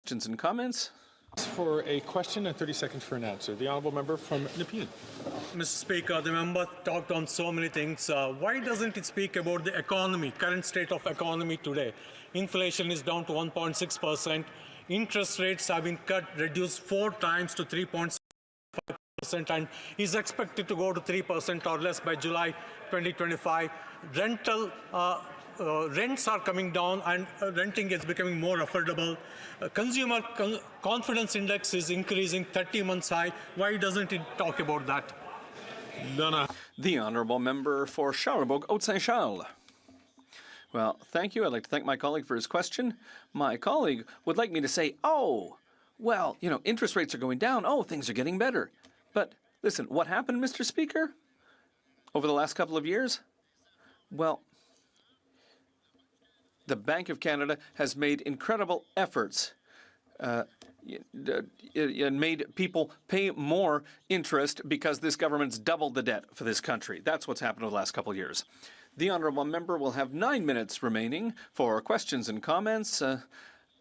Questions and comments? For a question and 30 seconds for an answer. The honourable member from Nepean. Mr. Speaker, the member talked on so many things. Why doesn't it speak about the economy, current state of economy today? Inflation is down to 1.6%. Interest rates have been reduced 4 times to 3.5%, and is expected to go to 3% or less by July 2025. Rents are coming down, and renting is becoming more affordable. Consumer confidence index is increasing 30 months high. Why doesn't it talk about that? The honourable member for Charlebourg, Haute-Saint-Charles. Well, thank you. I'd like to thank my colleague for his question. My colleague would like me to say, oh, well, you know, interest rates are going down. Oh, things are getting better. But listen, what happened, Mr. Speaker, over the last couple of years? Well, the Bank of Canada has made incredible efforts and made people pay more interest because this government's doubled the debt for this country. That's what's happened over the last couple of years. The honourable member will have 9 minutes remaining for questions and comments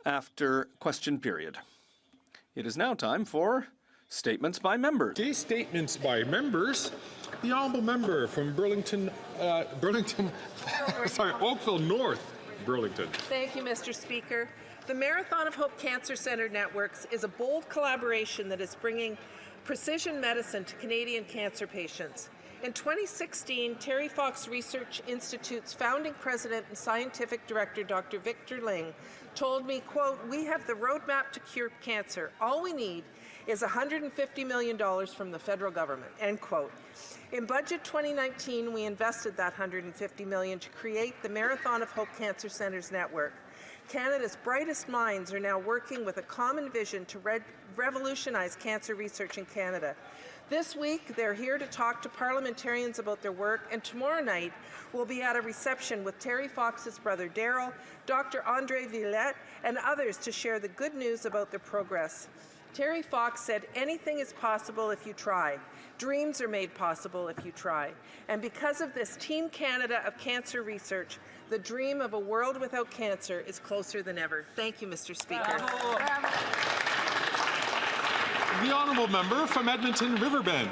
after question period. It is now time for statements by members. Okay, statements by members. The honourable member from Oakville North. Burlington. Thank you, Mr. Speaker. The Marathon of Hope Cancer Centre Networks is a bold collaboration that is bringing precision medicine to Canadian cancer patients. In 2016, Terry Fox Research Institute's founding president and scientific director, Dr. Victor Ling, told me, quote, "We have the roadmap to cure cancer. All we need is $150 million from the federal government," end quote. In Budget 2019, we invested that $150 million to create the Marathon of Hope Cancer Centres Network. Canada's brightest minds are now working with a common vision to revolutionize cancer research in Canada. This week, they're here to talk to parliamentarians about their work, and tomorrow night, we'll be at a reception with Terry Fox's brother Daryl, Dr. Andre Villette, and others to share the good news about their progress. Terry Fox said, "Anything is possible if you try. Dreams are made possible if you try." And because of this, Team Canada of Cancer Research, the dream of a world without cancer is closer than ever. Thank you, Mr. Speaker. The honourable member from Edmonton Riverbend.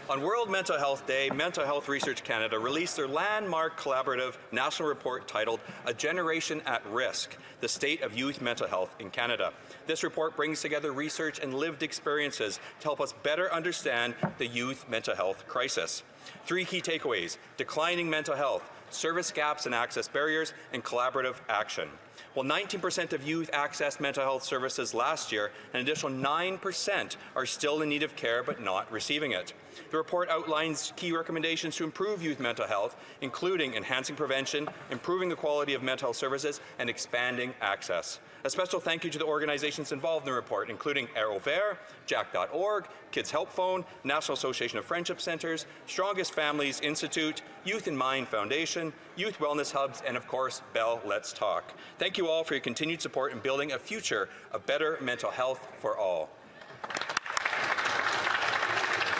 On World Mental Health Day, Mental Health Research Canada released their landmark collaborative national report titled "A Generation at Risk: The State of Youth Mental Health in Canada." This report brings together research and lived experiences to help us better understand the youth mental health crisis. 3 key takeaways: declining mental health, service gaps and access barriers, and collaborative action. While 19% of youth accessed mental health services last year, an additional 9% are still in need of care but not receiving it. The report outlines key recommendations to improve youth mental health, including enhancing prevention, improving the quality of mental health services, and expanding access. A special thank you to the organizations involved in the report, including Arrow Vert, Jack.org, Kids Help Phone, National Association of Friendship Centres, Strongest Families Institute, Youth in Mind Foundation, Youth Wellness Hubs, and of course, Bell Let's Talk. Thank you all for your continued support in building a future of better mental health for all.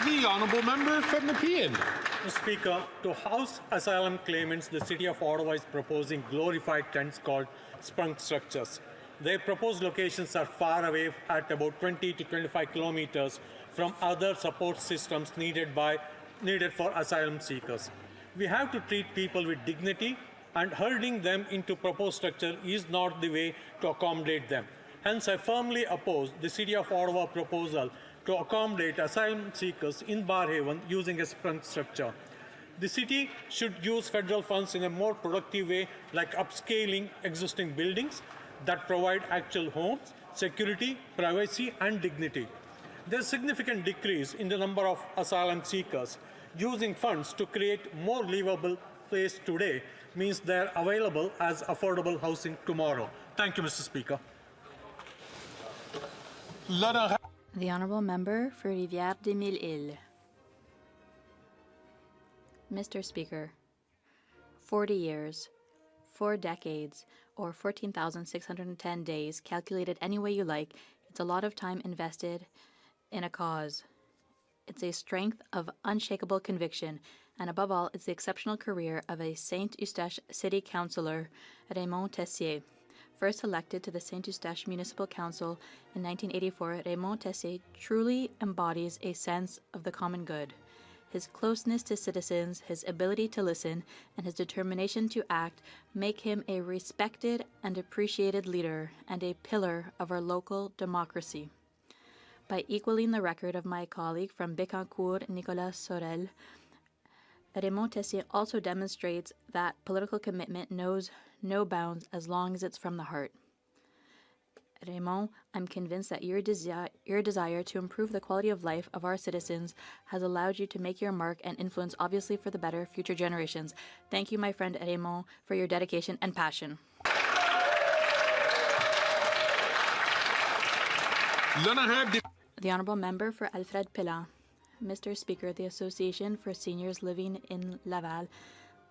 The honourable member from Nepean. Mr. Speaker, to house asylum claimants, the City of Ottawa is proposing glorified tents called sprung structures. Their proposed locations are far away at about 20 to 25 kilometers from other support systems needed for asylum seekers. We have to treat people with dignity, and herding them into proposed structure is not the way to accommodate them. Hence, I firmly oppose the City of Ottawa proposal to accommodate asylum seekers in Barhaven using a sprung structure. The city should use federal funds in a more productive way, like upscaling existing buildings that provide actual homes, security, privacy, and dignity. There's significant decrease in the number of asylum seekers. Using funds to create more livable place today means they're available as affordable housing tomorrow. Thank you, Mr. Speaker. The honourable member for Rivière-des-Mille-Îles. Mr. Speaker, 40 years, 4 decades, or 14,610 days, calculated any way you like, it's a lot of time invested in a cause. It's a strength of unshakable conviction, and above all, it's the exceptional career of a Saint-Eustache City Councillor, Raymond Tessier. First elected to the Saint-Eustache Municipal Council in 1984, Raymond Tessier truly embodies a sense of the common good. His closeness to citizens, his ability to listen, and his determination to act make him a respected and appreciated leader and a pillar of our local democracy. By equaling the record of my colleague from Bécancour, Nicolas Sorel, Raymond Tessier also demonstrates that political commitment knows no bounds as long as it's from the heart. Raymond, I'm convinced that your desire to improve the quality of life of our citizens has allowed you to make your mark and influence, obviously for the better, future generations. Thank you, my friend Raymond, for your dedication and passion. The Honourable Member for Alfred Pellan. Mr. Speaker, the Association for Seniors Living in Laval,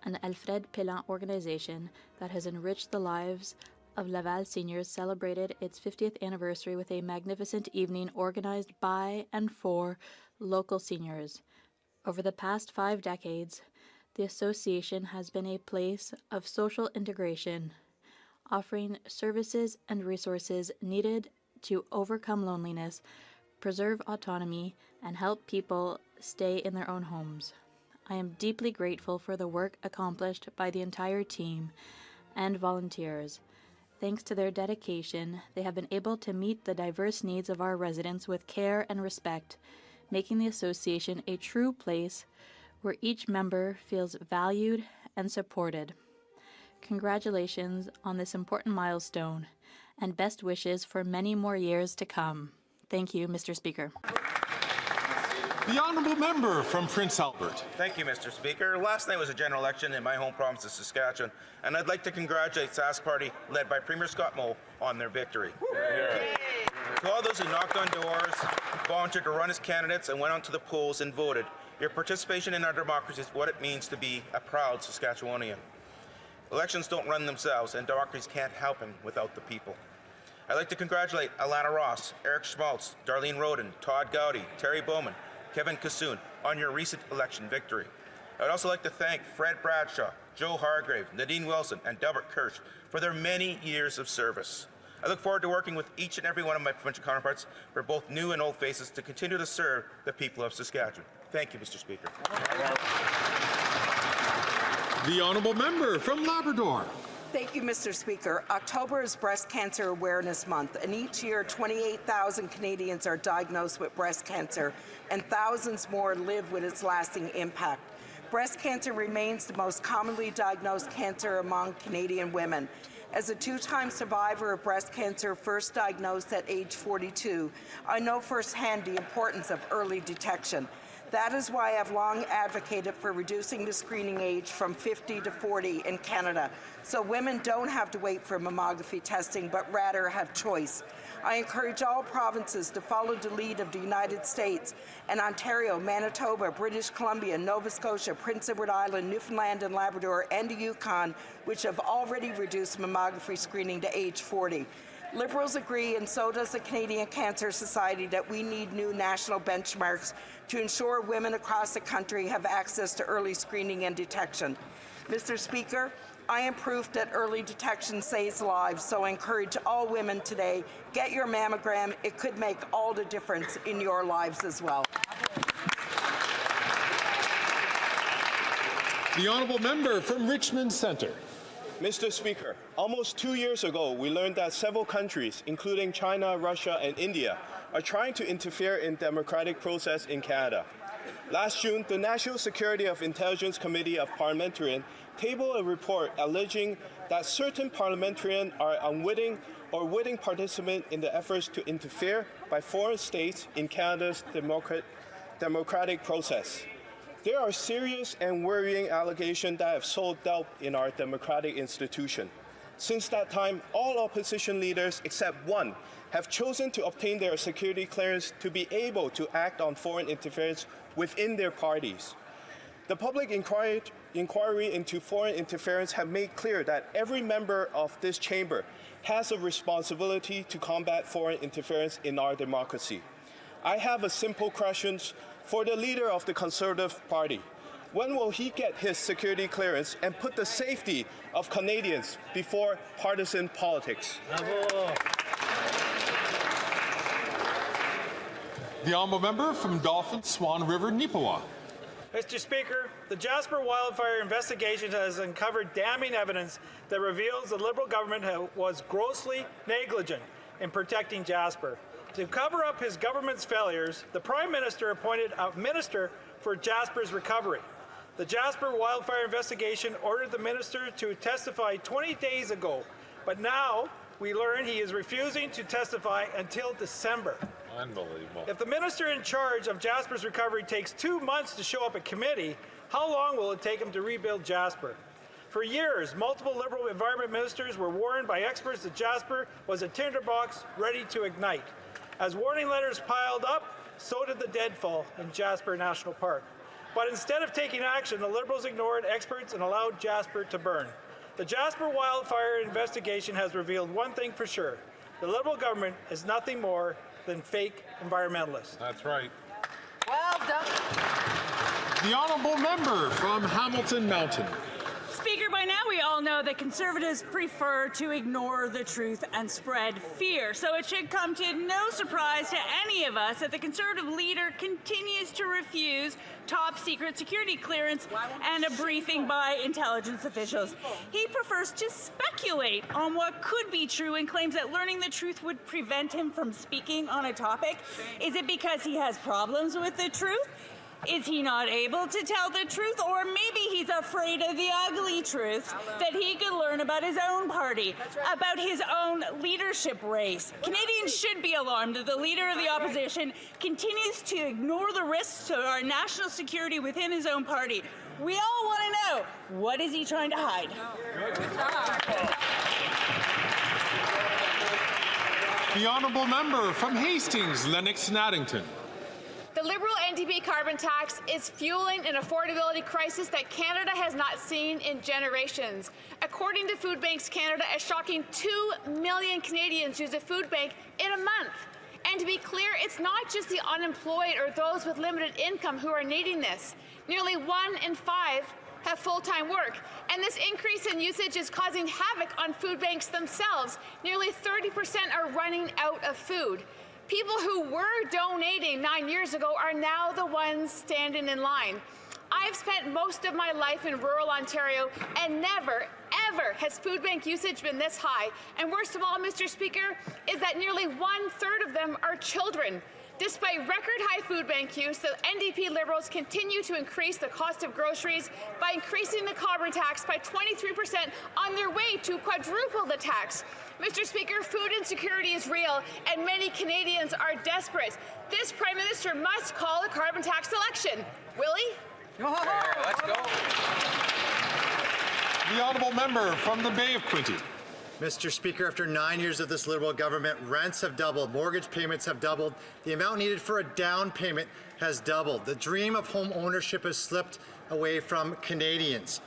an Alfred Pellan organization that has enriched the lives of Laval seniors, celebrated its 50th anniversary with a magnificent evening organized by and for local seniors. Over the past 5 decades, the association has been a place of social integration, offering services and resources needed to overcome loneliness, preserve autonomy, and help people stay in their own homes. I am deeply grateful for the work accomplished by the entire team and volunteers. Thanks to their dedication, they have been able to meet the diverse needs of our residents with care and respect, making the association a true place where each member feels valued and supported. Congratulations on this important milestone, and best wishes for many more years to come. Thank you, Mr. Speaker. The Honourable Member from Prince Albert. Thank you, Mr. Speaker. Last night was a general election in my home province of Saskatchewan, and I'd like to congratulate Sask Party, led by Premier Scott Moe, on their victory. To all those who knocked on doors, volunteered to run as candidates, and went onto the polls and voted, your participation in our democracy is what it means to be a proud Saskatchewanian. Elections don't run themselves, and democracies can't happen without the people. I'd like to congratulate Alana Ross, Eric Schmaltz, Darlene Roden, Todd Gowdy, Terry Bowman, Kevin Kassoon on your recent election victory. I would also like to thank Fred Bradshaw, Joe Hargrave, Nadine Wilson, and Delbert Kirsch for their many years of service. I look forward to working with each and every one of my provincial counterparts, for both new and old faces, to continue to serve the people of Saskatchewan. Thank you, Mr. Speaker. The Honourable Member from Labrador. Thank you, Mr. Speaker. October is Breast Cancer Awareness Month, and each year 28,000 Canadians are diagnosed with breast cancer, and thousands more live with its lasting impact. Breast cancer remains the most commonly diagnosed cancer among Canadian women. As a 2-time survivor of breast cancer, first diagnosed at age 42, I know firsthand the importance of early detection. That is why I've long advocated for reducing the screening age from 50 to 40 in Canada, so women don't have to wait for mammography testing, but rather have choice. I encourage all provinces to follow the lead of the United States and Ontario, Manitoba, British Columbia, Nova Scotia, Prince Edward Island, Newfoundland and Labrador, and the Yukon, which have already reduced mammography screening to age 40. Liberals agree, and so does the Canadian Cancer Society, that we need new national benchmarks to ensure women across the country have access to early screening and detection. Mr. Speaker, I am proof that early detection saves lives, so I encourage all women today, get your mammogram. It could make all the difference in your lives as well. The Honourable Member from Richmond Centre. Mr. Speaker, almost 2 years ago, we learned that several countries, including China, Russia, and India, are trying to interfere in the democratic process in Canada. Last June, the National Security of Intelligence Committee of Parliamentarians tabled a report alleging that certain parliamentarians are unwitting or witting participants in the efforts to interfere by foreign states in Canada's democratic process. There are serious and worrying allegations that have sowed doubt in our democratic institution. Since that time, all opposition leaders except one have chosen to obtain their security clearance to be able to act on foreign interference within their parties. The public inquiry into foreign interference have made clear that every member of this chamber has a responsibility to combat foreign interference in our democracy. I have a simple question for the leader of the Conservative Party. When will he get his security clearance and put the safety of Canadians before partisan politics? The honourable member from Dolphin, Swan River, Neepawa. Mr. Speaker, the Jasper wildfire investigation has uncovered damning evidence that reveals the Liberal government was grossly negligent in protecting Jasper. To cover up his government's failures, the Prime Minister appointed a minister for Jasper's recovery. The Jasper wildfire investigation ordered the minister to testify 20 days ago, but now we learn he is refusing to testify until December. Unbelievable. If the minister in charge of Jasper's recovery takes 2 months to show up at committee, how long will it take him to rebuild Jasper? For years, multiple Liberal environment ministers were warned by experts that Jasper was a tinderbox ready to ignite. As warning letters piled up, so did the deadfall in Jasper National Park. But instead of taking action, the Liberals ignored experts and allowed Jasper to burn. The Jasper wildfire investigation has revealed one thing for sure. The Liberal government is nothing more than fake environmentalists. That's right. Well done. The honourable member from Hamilton Mountain. Speaker, by now we all know that Conservatives prefer to ignore the truth and spread fear. So it should come to no surprise to any of us that the Conservative leader continues to refuse top secret security clearance and a briefing by intelligence officials. He prefers to speculate on what could be true and claims that learning the truth would prevent him from speaking on a topic. Is it because he has problems with the truth? Is he not able to tell the truth? Or maybe he's afraid of the ugly truth that he could learn about his own party, about his own leadership race. Canadians should be alarmed that the leader of the opposition continues to ignore the risks to our national security within his own party. We all want to know, what is he trying to hide? The honourable member from Hastings, Lennox Naddington. The Liberal NDP carbon tax is fueling an affordability crisis that Canada has not seen in generations. According to Food Banks Canada, a shocking 2 million Canadians use a food bank in a month. And to be clear, it's not just the unemployed or those with limited income who are needing this. Nearly 1 in 5 have full-time work. And this increase in usage is causing havoc on food banks themselves. Nearly 30% are running out of food. People who were donating 9 years ago are now the ones standing in line. I've spent most of my life in rural Ontario, and never, ever has food bank usage been this high. And worst of all, Mr. Speaker, is that nearly 1/3 of them are children. Despite record-high food bank use, the NDP Liberals continue to increase the cost of groceries by increasing the carbon tax by 23% on their way to quadruple the tax. Mr. Speaker, food insecurity is real, and many Canadians are desperate. This Prime Minister must call a carbon tax election. Will he? Let's go. The honourable member from the Bay of Quinte. Mr. Speaker, after 9 years of this Liberal government, rents have doubled, mortgage payments have doubled, the amount needed for a down payment has doubled. The dream of home ownership has slipped away from Canadians.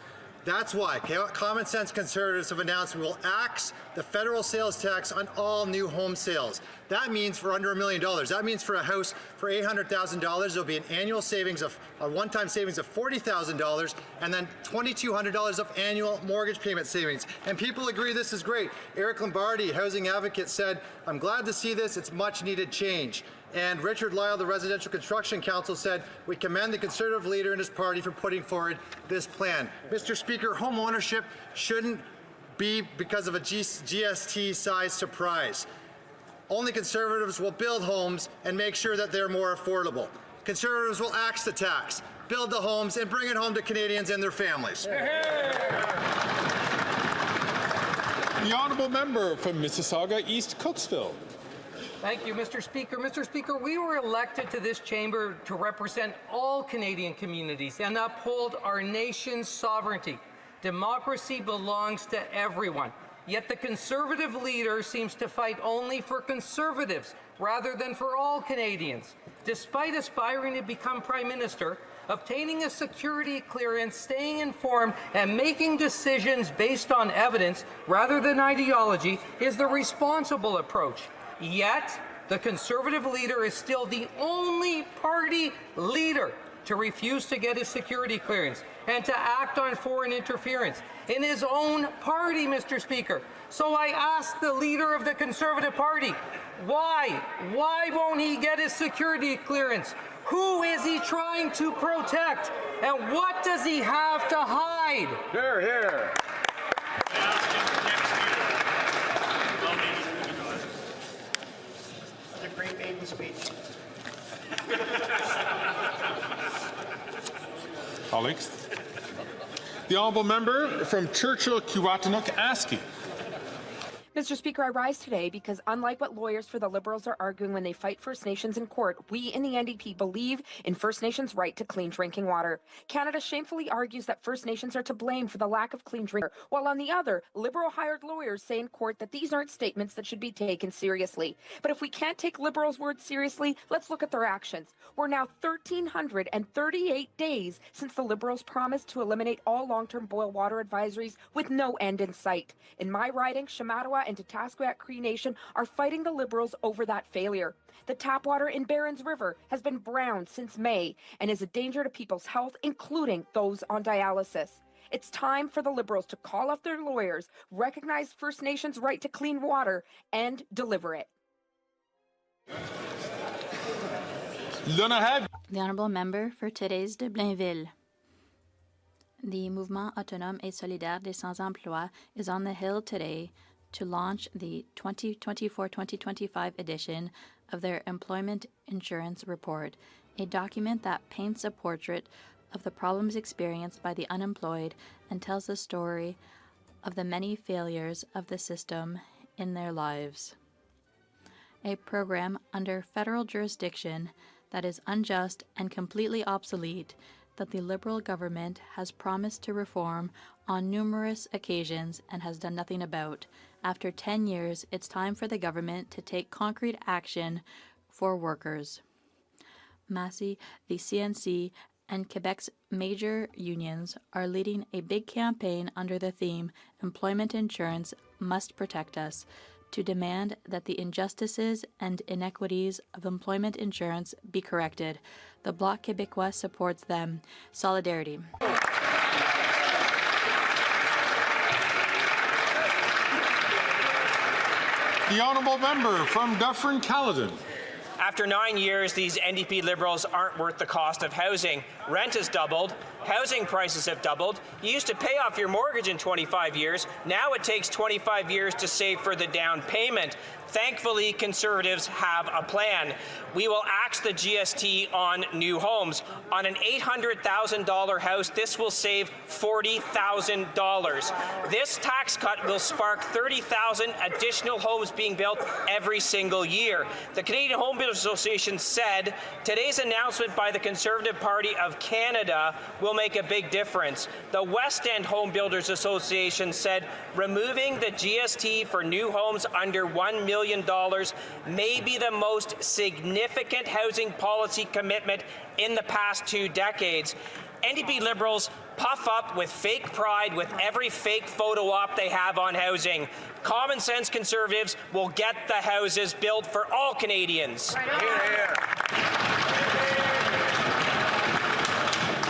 That's why common sense Conservatives have announced we will axe the federal sales tax on all new home sales. That means for under $1 million. That means for a house for $800,000, there'll be an annual savings of a one-time savings of $40,000 and then $2,200 of annual mortgage payment savings. And people agree this is great. Eric Lombardi, housing advocate, said, "I'm glad to see this. It's much needed change." And Richard Lyle, the Residential Construction Council, said, "We commend the Conservative leader and his party for putting forward this plan." Mr. Speaker, home ownership shouldn't be because of a GST-sized surprise. Only Conservatives will build homes and make sure that they're more affordable. Conservatives will axe the tax, build the homes, and bring it home to Canadians and their families. The honourable member from Mississauga East Cooksville. Thank you, Mr. Speaker. Mr. Speaker, we were elected to this chamber to represent all Canadian communities and uphold our nation's sovereignty. Democracy belongs to everyone. Yet the Conservative leader seems to fight only for Conservatives rather than for all Canadians. Despite aspiring to become Prime Minister, obtaining a security clearance, staying informed, and making decisions based on evidence rather than ideology is the responsible approach. Yet, the Conservative leader is still the only party leader to refuse to get his security clearance and to act on foreign interference in his own party, Mr. Speaker. So I asked the leader of the Conservative Party, why? Why won't he get his security clearance? Who is he trying to protect? And what does he have to hide? Here, here. What a great maiden speech. Colleagues. The honourable member from Churchill-Kiwatanuk-Askey. Mr. Speaker, I rise today because unlike what lawyers for the Liberals are arguing when they fight First Nations in court, we in the NDP believe in First Nations' right to clean drinking water. Canada shamefully argues that First Nations are to blame for the lack of clean drinking water, while on the other, Liberal hired lawyers say in court that these aren't statements that should be taken seriously. But if we can't take Liberals' words seriously, let's look at their actions. We're now 1,338 days since the Liberals promised to eliminate all long-term boil water advisories with no end in sight. In my riding, Shamattawa and Tatasquat Cree Nation are fighting the Liberals over that failure. The tap water in Barons River has been brown since May and is a danger to people's health, including those on dialysis. It's time for the Liberals to call up their lawyers, recognize First Nations' right to clean water, and deliver it. The Honourable Member for Thérèse de Blainville. The Mouvement Autonome et Solidaire des Sans-Emploi is on the Hill today to launch the 2024-2025 edition of their Employment Insurance Report, a document that paints a portrait of the problems experienced by the unemployed and tells the story of the many failures of the system in their lives. A program under federal jurisdiction that is unjust and completely obsolete that the Liberal government has promised to reform on numerous occasions and has done nothing about. After 10 years, it's time for the government to take concrete action for workers. Massy, the CNC, and Quebec's major unions are leading a big campaign under the theme Employment Insurance Must Protect Us, to demand that the injustices and inequities of employment insurance be corrected. The Bloc Québécois supports them. Solidarity. The honourable member from Dufferin-Caledon. After 9 years, these NDP Liberals aren't worth the cost of housing. Rent has doubled. Housing prices have doubled. You used to pay off your mortgage in 25 years. Now it takes 25 years to save for the down payment. Thankfully, Conservatives have a plan. We will axe the GST on new homes. On an $800,000 house, this will save $40,000. This tax cut will spark 30,000 additional homes being built every single year. The Canadian Home Builders Association said today's announcement by the Conservative Party of Canada will make a big difference. The West End Home Builders Association said removing the GST for new homes under $1 million may be the most significant housing policy commitment in the past 2 decades. NDP Liberals puff up with fake pride with every fake photo op they have on housing. Common sense Conservatives will get the houses built for all Canadians.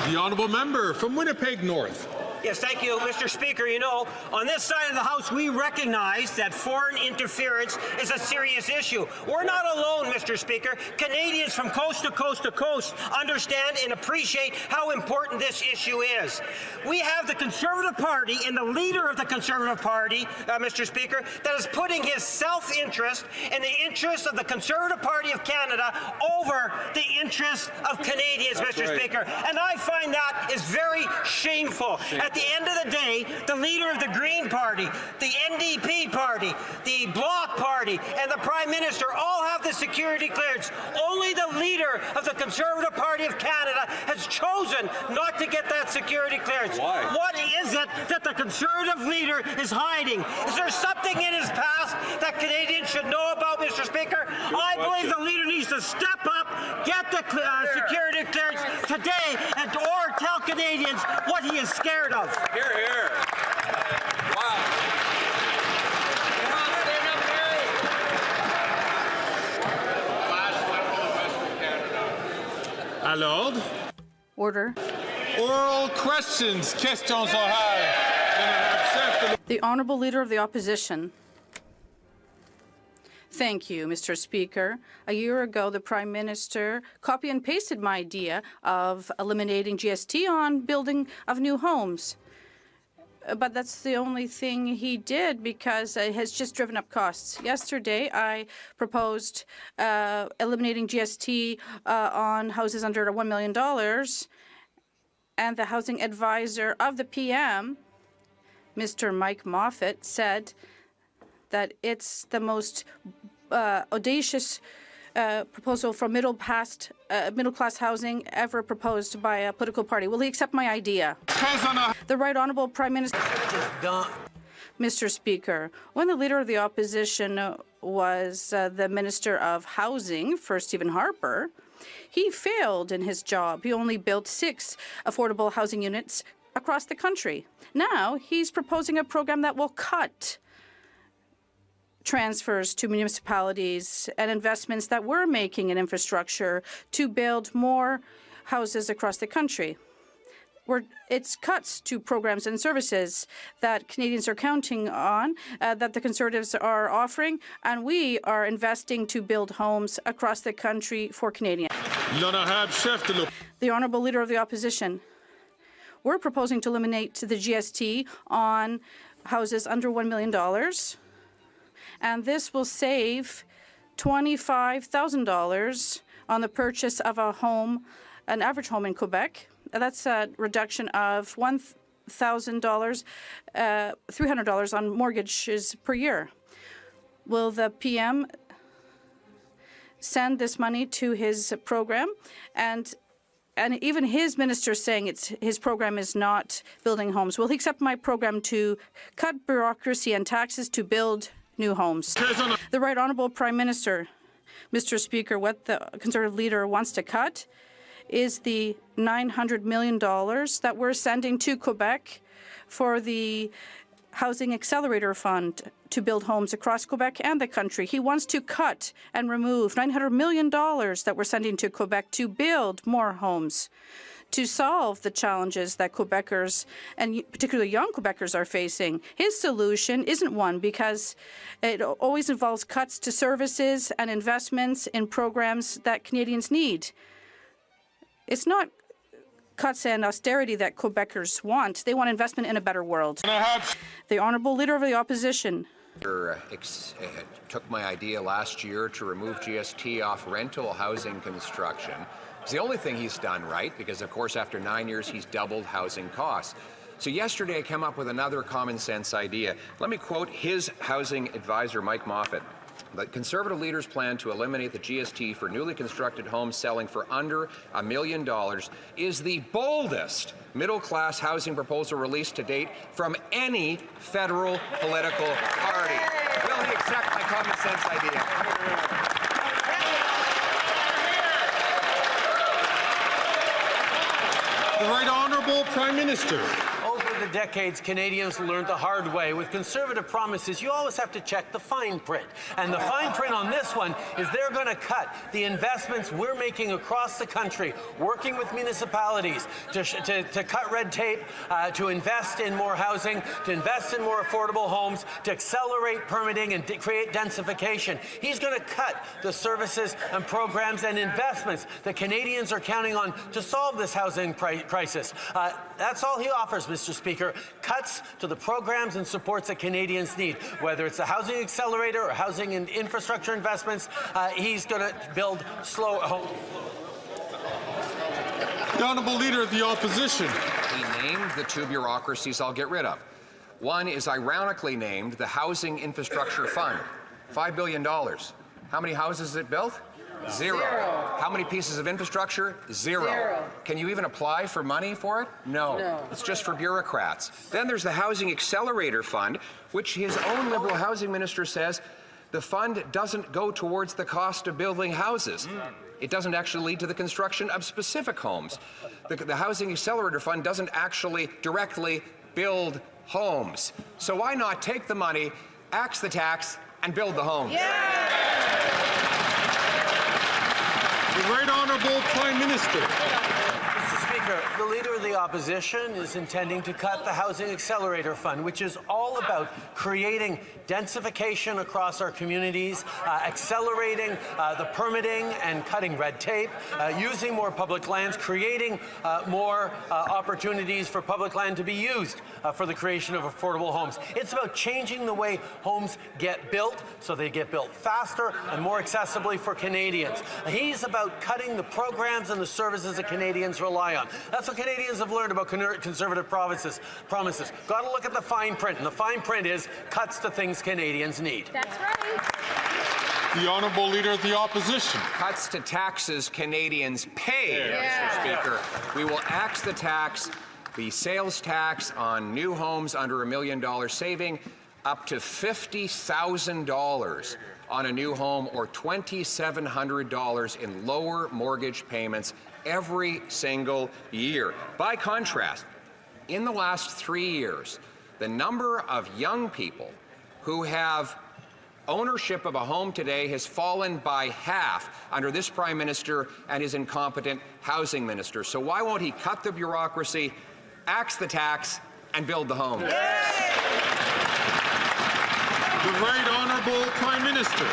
The honourable member from Winnipeg North. Yes, thank you, Mr. Speaker. You know, on this side of the House, we recognize that foreign interference is a serious issue. We're not alone, Mr. Speaker. Canadians from coast to coast to coast understand and appreciate how important this issue is. We have the Conservative Party and the leader of the Conservative Party, Mr. Speaker, that is putting his self-interest and the interest of the Conservative Party of Canada over the interest of Canadians, Mr. Speaker. And I find that is very shameful. At the end of the day, the leader of the Green Party, the NDP Party, the Bloc Party, and the Prime Minister all have the security clearance. Only the leader of the Conservative Party of Canada has chosen not to get that security clearance. Why? What is it that the Conservative leader is hiding? Is there something in his past that Canadians should know about, Mr. Speaker? I believe the leader needs to step up, get the security clearance today, or tell Canadians what he is scared of. Hear, hear. Wow. Allard. Order. Oral questions. Questions orales. The Honourable Leader of the Opposition. Thank you, Mr. Speaker. A year ago, the Prime Minister copy and pasted my idea of eliminating GST on building of new homes. But that's the only thing he did because it has just driven up costs. Yesterday, I proposed eliminating GST on houses under $1 million, and the housing advisor of the PM, Mr. Mike Moffat, said that it's the most audacious proposal for middle-class housing ever proposed by a political party. Will he accept my idea? The Right Honourable Prime Minister. Mr. Speaker, when the Leader of the Opposition was the Minister of Housing for Stephen Harper, he failed in his job. He only built 6 affordable housing units across the country. Now he's proposing a program that will cut transfers to municipalities and investments that we're making in infrastructure to build more houses across the country. It's cuts to programs and services that Canadians are counting on, that the Conservatives are offering, and we are investing to build homes across the country for Canadians. The Honourable Leader of the Opposition. We're proposing to eliminate the GST on houses under $1 million. And this will save $25,000 on the purchase of a home, an average home in Quebec. That's a reduction of $1,000, $300 on mortgages per year. Will the PM send this money to his program? And even his minister saying his program is not building homes. Will he accept my program to cut bureaucracy and taxes to build new homes? The Right Honourable Prime Minister. Mr. Speaker, what the Conservative leader wants to cut is the $900 million that we're sending to Quebec for the Housing Accelerator Fund to build homes across Quebec and the country. He wants to cut and remove $900 million that we're sending to Quebec to build more homes, to solve the challenges that Quebecers, and particularly young Quebecers, are facing. His solution isn't one because it always involves cuts to services and investments in programs that Canadians need. It's not cuts and austerity that Quebecers want. They want investment in a better world. The Honourable Leader of the Opposition. Took my idea last year to remove GST off rental housing construction. It's the only thing he's done right, because of course after 9 years he's doubled housing costs. So yesterday I came up with another common sense idea. Let me quote his housing advisor, Mike Moffat. The Conservative leaders plan to eliminate the GST for newly constructed homes selling for under $1 million is the boldest middle-class housing proposal released to date from any federal political party. Will he accept my common sense idea? The Right Honourable Prime Minister. Over the decades, Canadians learned the hard way. With Conservative promises, you always have to check the fine print. And the fine print on this one is they're going to cut the investments we're making across the country, working with municipalities to cut red tape, to invest in more housing, to invest in more affordable homes, to accelerate permitting and create densification. He's going to cut the services and programs and investments that Canadians are counting on to solve this housing crisis. That's all he offers, Mr. Speaker. Cuts to the programs and supports that Canadians need, whether it's the Housing Accelerator or housing and infrastructure investments. He's going to build slow homes. The Honourable Leader of the Opposition. He named the 2 bureaucracies I'll get rid of. One is ironically named the Housing Infrastructure Fund, $5 billion. How many houses is it built? Zero. How many pieces of infrastructure? Zero. Can you even apply for money for it? No. It's just for bureaucrats. Then there's the Housing Accelerator Fund, which his own Liberal housing minister says the fund doesn't go towards the cost of building houses. It doesn't actually lead to the construction of specific homes. The Housing Accelerator Fund doesn't actually directly build homes. So why not take the money, axe the tax, and build the homes? The Right Honourable Prime Minister. Mr. Speaker, the Leader of the Opposition is intending to cut the Housing Accelerator Fund, which is all about creating densification across our communities, accelerating the permitting and cutting red tape, using more public lands, creating more opportunities for public land to be used for the creation of affordable homes. It's about changing the way homes get built so they get built faster and more accessibly for Canadians. He's about cutting the programs and the services that Canadians rely on. That's what Canadians have learned about Conservative promises. Got to look at the fine print, and the fine print is cuts to things Canadians need. That's right. The Honourable Leader of the Opposition. Cuts to taxes Canadians pay, Mr. Speaker. We will axe the tax, the sales tax on new homes under $1 million, saving up to $50,000 on a new home or $2,700 in lower mortgage payments every single year. By contrast, in the last 3 years, the number of young people who have ownership of a home today has fallen by half under this Prime Minister and his incompetent housing minister. So why won't he cut the bureaucracy, axe the tax, and build the home? The Right Honourable Prime Minister.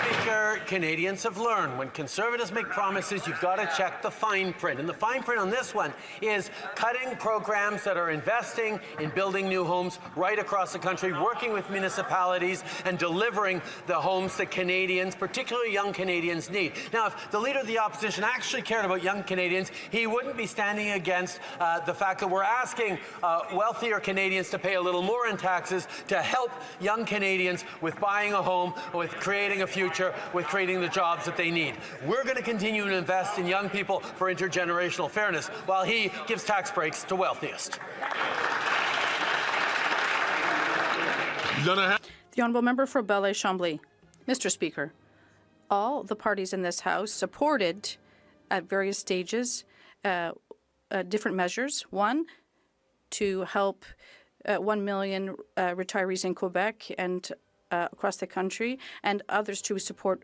Speaker, Canadians have learned when Conservatives make promises, you've got to check the fine print. And the fine print on this one is cutting programs that are investing in building new homes right across the country, working with municipalities and delivering the homes that Canadians, particularly young Canadians, need. Now, if the Leader of the Opposition actually cared about young Canadians, he wouldn't be standing against the fact that we're asking wealthier Canadians to pay a little more in taxes to help young Canadians with buying a home, with creating a future, with creating the jobs that they need. We're going to continue to invest in young people for intergenerational fairness while he gives tax breaks to wealthiest. The Honourable Member for Belleuil-Chambly. Mr. Speaker, all the parties in this House supported at various stages different measures. One, to help 1 million retirees in Quebec and across the country, and others to support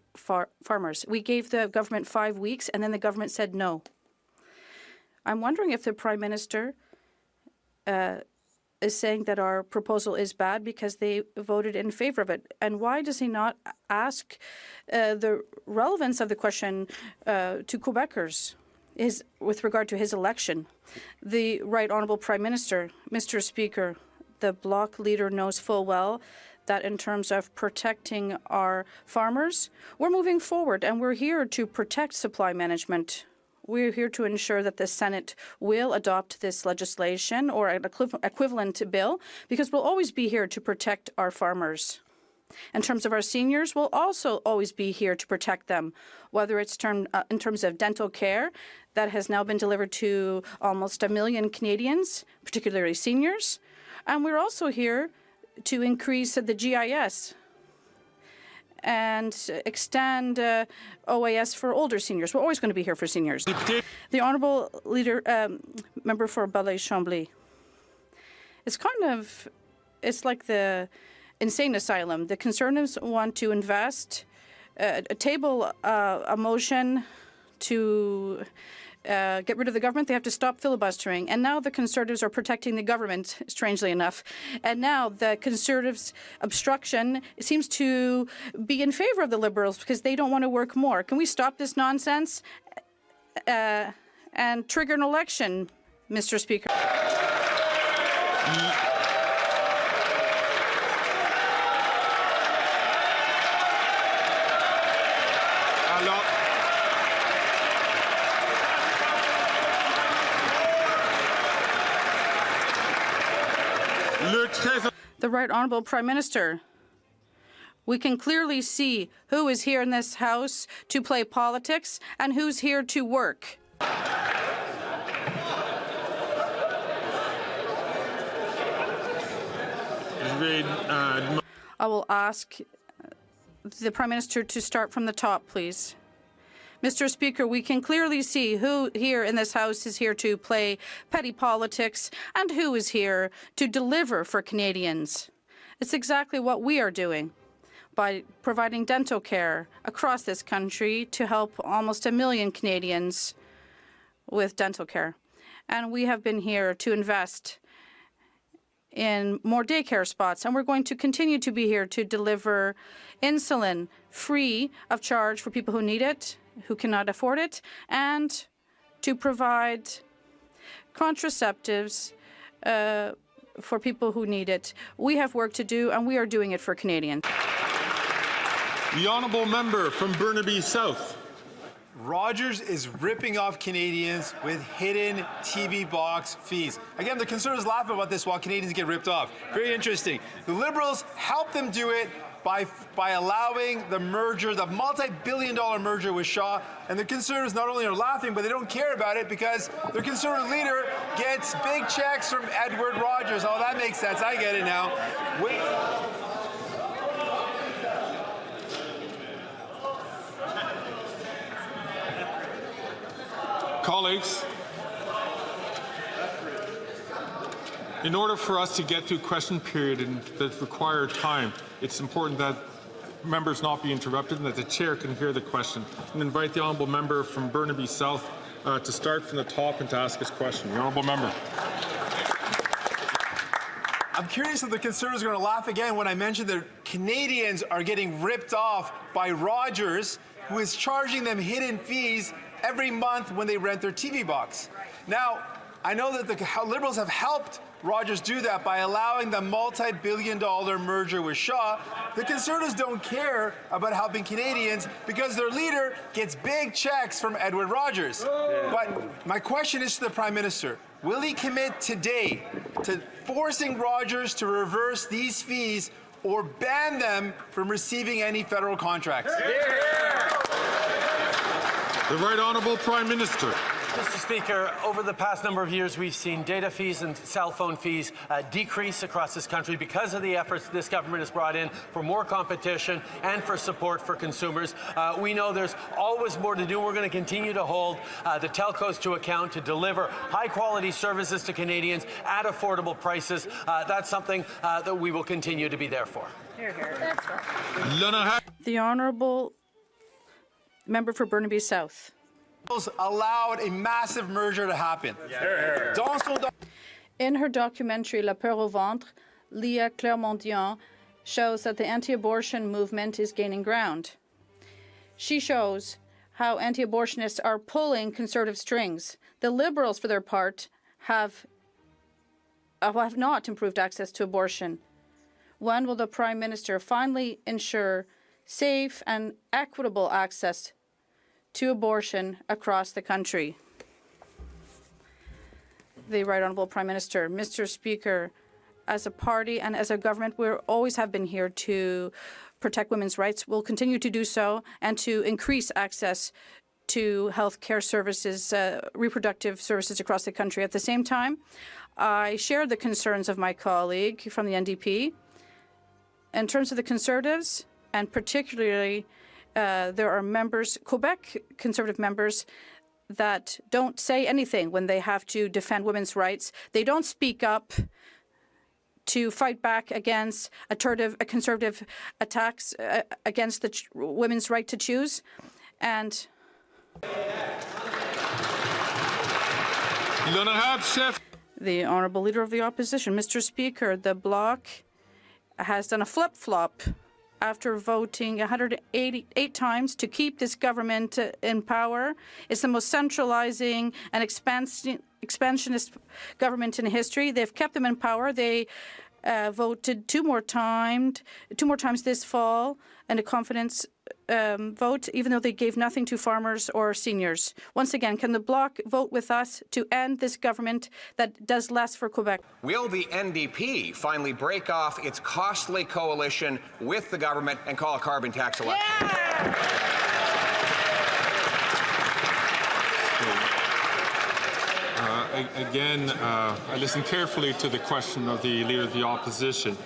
farmers. We gave the government 5 weeks, and then the government said no. I'm wondering if the Prime Minister is saying that our proposal is bad because they voted in favour of it. And why does he not ask the relevance of the question to Quebecers with regard to his election? The Right Honourable Prime Minister, Mr. Speaker, the Bloc leader knows full well that in terms of protecting our farmers, we're moving forward and we're here to protect supply management. We're here to ensure that the Senate will adopt this legislation or an equivalent bill because we'll always be here to protect our farmers. In terms of our seniors, we'll also always be here to protect them, whether it's in terms of dental care that has now been delivered to almost 1 million Canadians, particularly seniors. And we're also here to increase the GIS and extend OAS for older seniors. We're always going to be here for seniors. The Honourable Leader, Member for Belleuil-Chambly. It's like the insane asylum. The Conservatives want to invest, table a motion to get rid of the government. They have to stop filibustering. And now the Conservatives are protecting the government, strangely enough. And now the Conservatives' obstruction seems to be in favour of the Liberals because they don't want to work more. Can we stop this nonsense and trigger an election, Mr. Speaker? The Right Honourable Prime Minister, we can clearly see who is here in this House to play politics and who's here to work. I will ask the Prime Minister to start from the top, please. Mr. Speaker, we can clearly see who here in this House is here to play petty politics and who is here to deliver for Canadians. It's exactly what we are doing by providing dental care across this country to help almost 1 million Canadians with dental care. And we have been here to invest in more daycare spots, and we're going to continue to be here to deliver insulin free of charge for people who need it, who cannot afford it, and to provide contraceptives for people who need it. We have work to do, and we are doing it for Canadians. The honourable member from Burnaby South. Rogers is ripping off Canadians with hidden TV box fees. Again, the Conservatives laugh about this while Canadians get ripped off. Very interesting. The Liberals help them do it by allowing the merger, the multi-billion-dollar merger with Shaw. And the Conservatives not only are laughing, but they don't care about it because their Conservative leader gets big checks from Edward Rogers. Oh, that makes sense. I get it now. Wait. Colleagues, in order for us to get through question period in the required time, it's important that members not be interrupted and that the chair can hear the question. And invite the honourable member from Burnaby South to start from the top and to ask his question. The honourable member. I'm curious if the Conservatives are going to laugh again when I mention that Canadians are getting ripped off by Rogers, who is charging them hidden fees every month when they rent their TV box. Now, I know that the Liberals have helped Rogers do that by allowing the multi-billion-dollar merger with Shaw. The Conservatives don't care about helping Canadians because their leader gets big checks from Edward Rogers. But my question is to the Prime Minister. Will he commit today to forcing Rogers to reverse these fees or ban them from receiving any federal contracts? The Right Honourable Prime Minister. Mr. Speaker, over the past number of years, we've seen data fees and cell phone fees decrease across this country because of the efforts this government has brought in for more competition and for support for consumers. We know there's always more to do. We're going to continue to hold the telcos to account to deliver high-quality services to Canadians at affordable prices. That's something that we will continue to be there for. The Honourable member for Burnaby South. Allowed a massive merger to happen. In her documentary La Peur au Ventre, Leah Clermont-Dion shows that the anti-abortion movement is gaining ground. She shows how anti-abortionists are pulling Conservative strings. The Liberals, for their part, have not improved access to abortion. When will the Prime Minister finally ensure safe and equitable access to abortion across the country? The Right Honourable Prime Minister. Mr. Speaker, as a party and as a government, we always have been here to protect women's rights. We'll continue to do so and to increase access to health care services, reproductive services across the country. At the same time, I share the concerns of my colleague from the NDP. In terms of the Conservatives, and particularly there are members, Quebec Conservative members, that don't say anything when they have to defend women's rights. They don't speak up to fight back against conservative attacks against the women's right to choose. And the Honourable Leader of the Opposition. Mr. Speaker, the Bloc has done a flip-flop after voting 188 times to keep this government in power. It's the most centralizing and expansionist government in history. They've kept them in power. They voted two more times this fall in a confidence vote, even though they gave nothing to farmers or seniors. Once again, can the Bloc vote with us to end this government that does less for Quebec? Will the NDP finally break off its costly coalition with the government and call a carbon tax election? I listened carefully to the question of the Leader of the Opposition.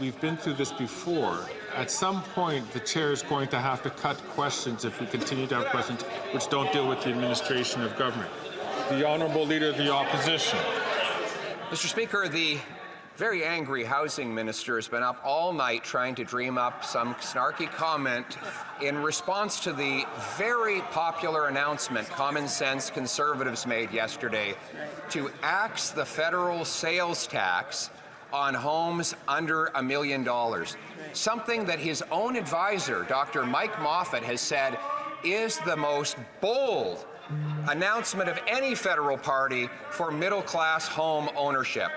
We've been through this before. At some point, the chair is going to have to cut questions if we continue to have questions which don't deal with the administration of government. The Honourable Leader of the Opposition. Mr. Speaker, the very angry housing minister has been up all night trying to dream up some snarky comment in response to the very popular announcement Common Sense Conservatives made yesterday to axe the federal sales tax on homes under $1 million. Something that his own advisor, Dr. Mike Moffat, has said is the most bold announcement of any federal party for middle-class home ownership.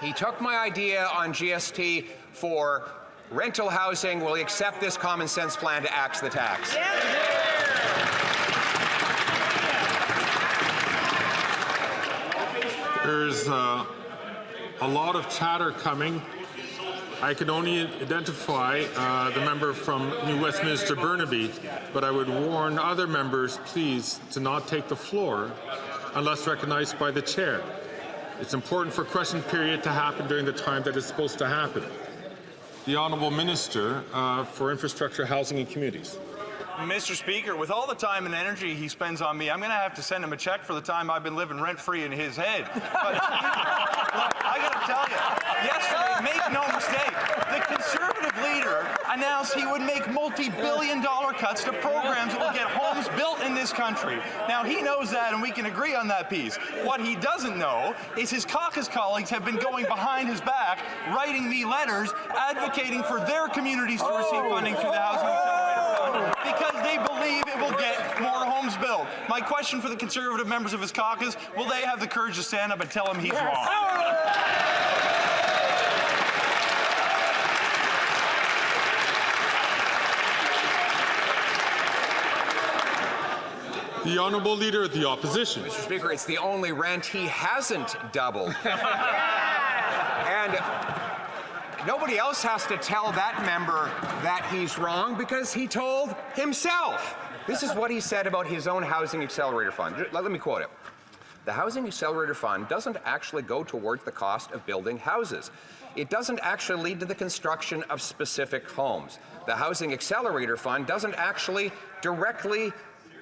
He took my idea on GST for rental housing. Will he accept this common sense plan to axe the tax? There's a lot of chatter coming. I can only identify the member from New Westminster Burnaby, but I would warn other members, please, to not take the floor unless recognized by the chair. It's important for question period to happen during the time that it's supposed to happen. The Honourable Minister for Infrastructure, Housing and Communities. Mr. Speaker, with all the time and energy he spends on me, I'm going to have to send him a check for the time I've been living rent-free in his head. But I got to tell you, yesterday, make no mistake, the Conservative leader announced he would make multi-billion-dollar cuts to programs that will get homes built in this country. Now, he knows that, and we can agree on that piece. What he doesn't know is his caucus colleagues have been going behind his back, writing me letters advocating for their communities to receive funding through the Housing Accelerator Fund because they believe it will get more homes built. My question for the Conservative members of his caucus, will they have the courage to stand up and tell him he's wrong? The Honourable Leader of the Opposition. Mr. Speaker, it's the only rent he hasn't doubled. And nobody else has to tell that member that he's wrong because he told himself. This is what he said about his own Housing Accelerator Fund. Let me quote it. The Housing Accelerator Fund doesn't actually go towards the cost of building houses. It doesn't actually lead to the construction of specific homes. The Housing Accelerator Fund doesn't actually directly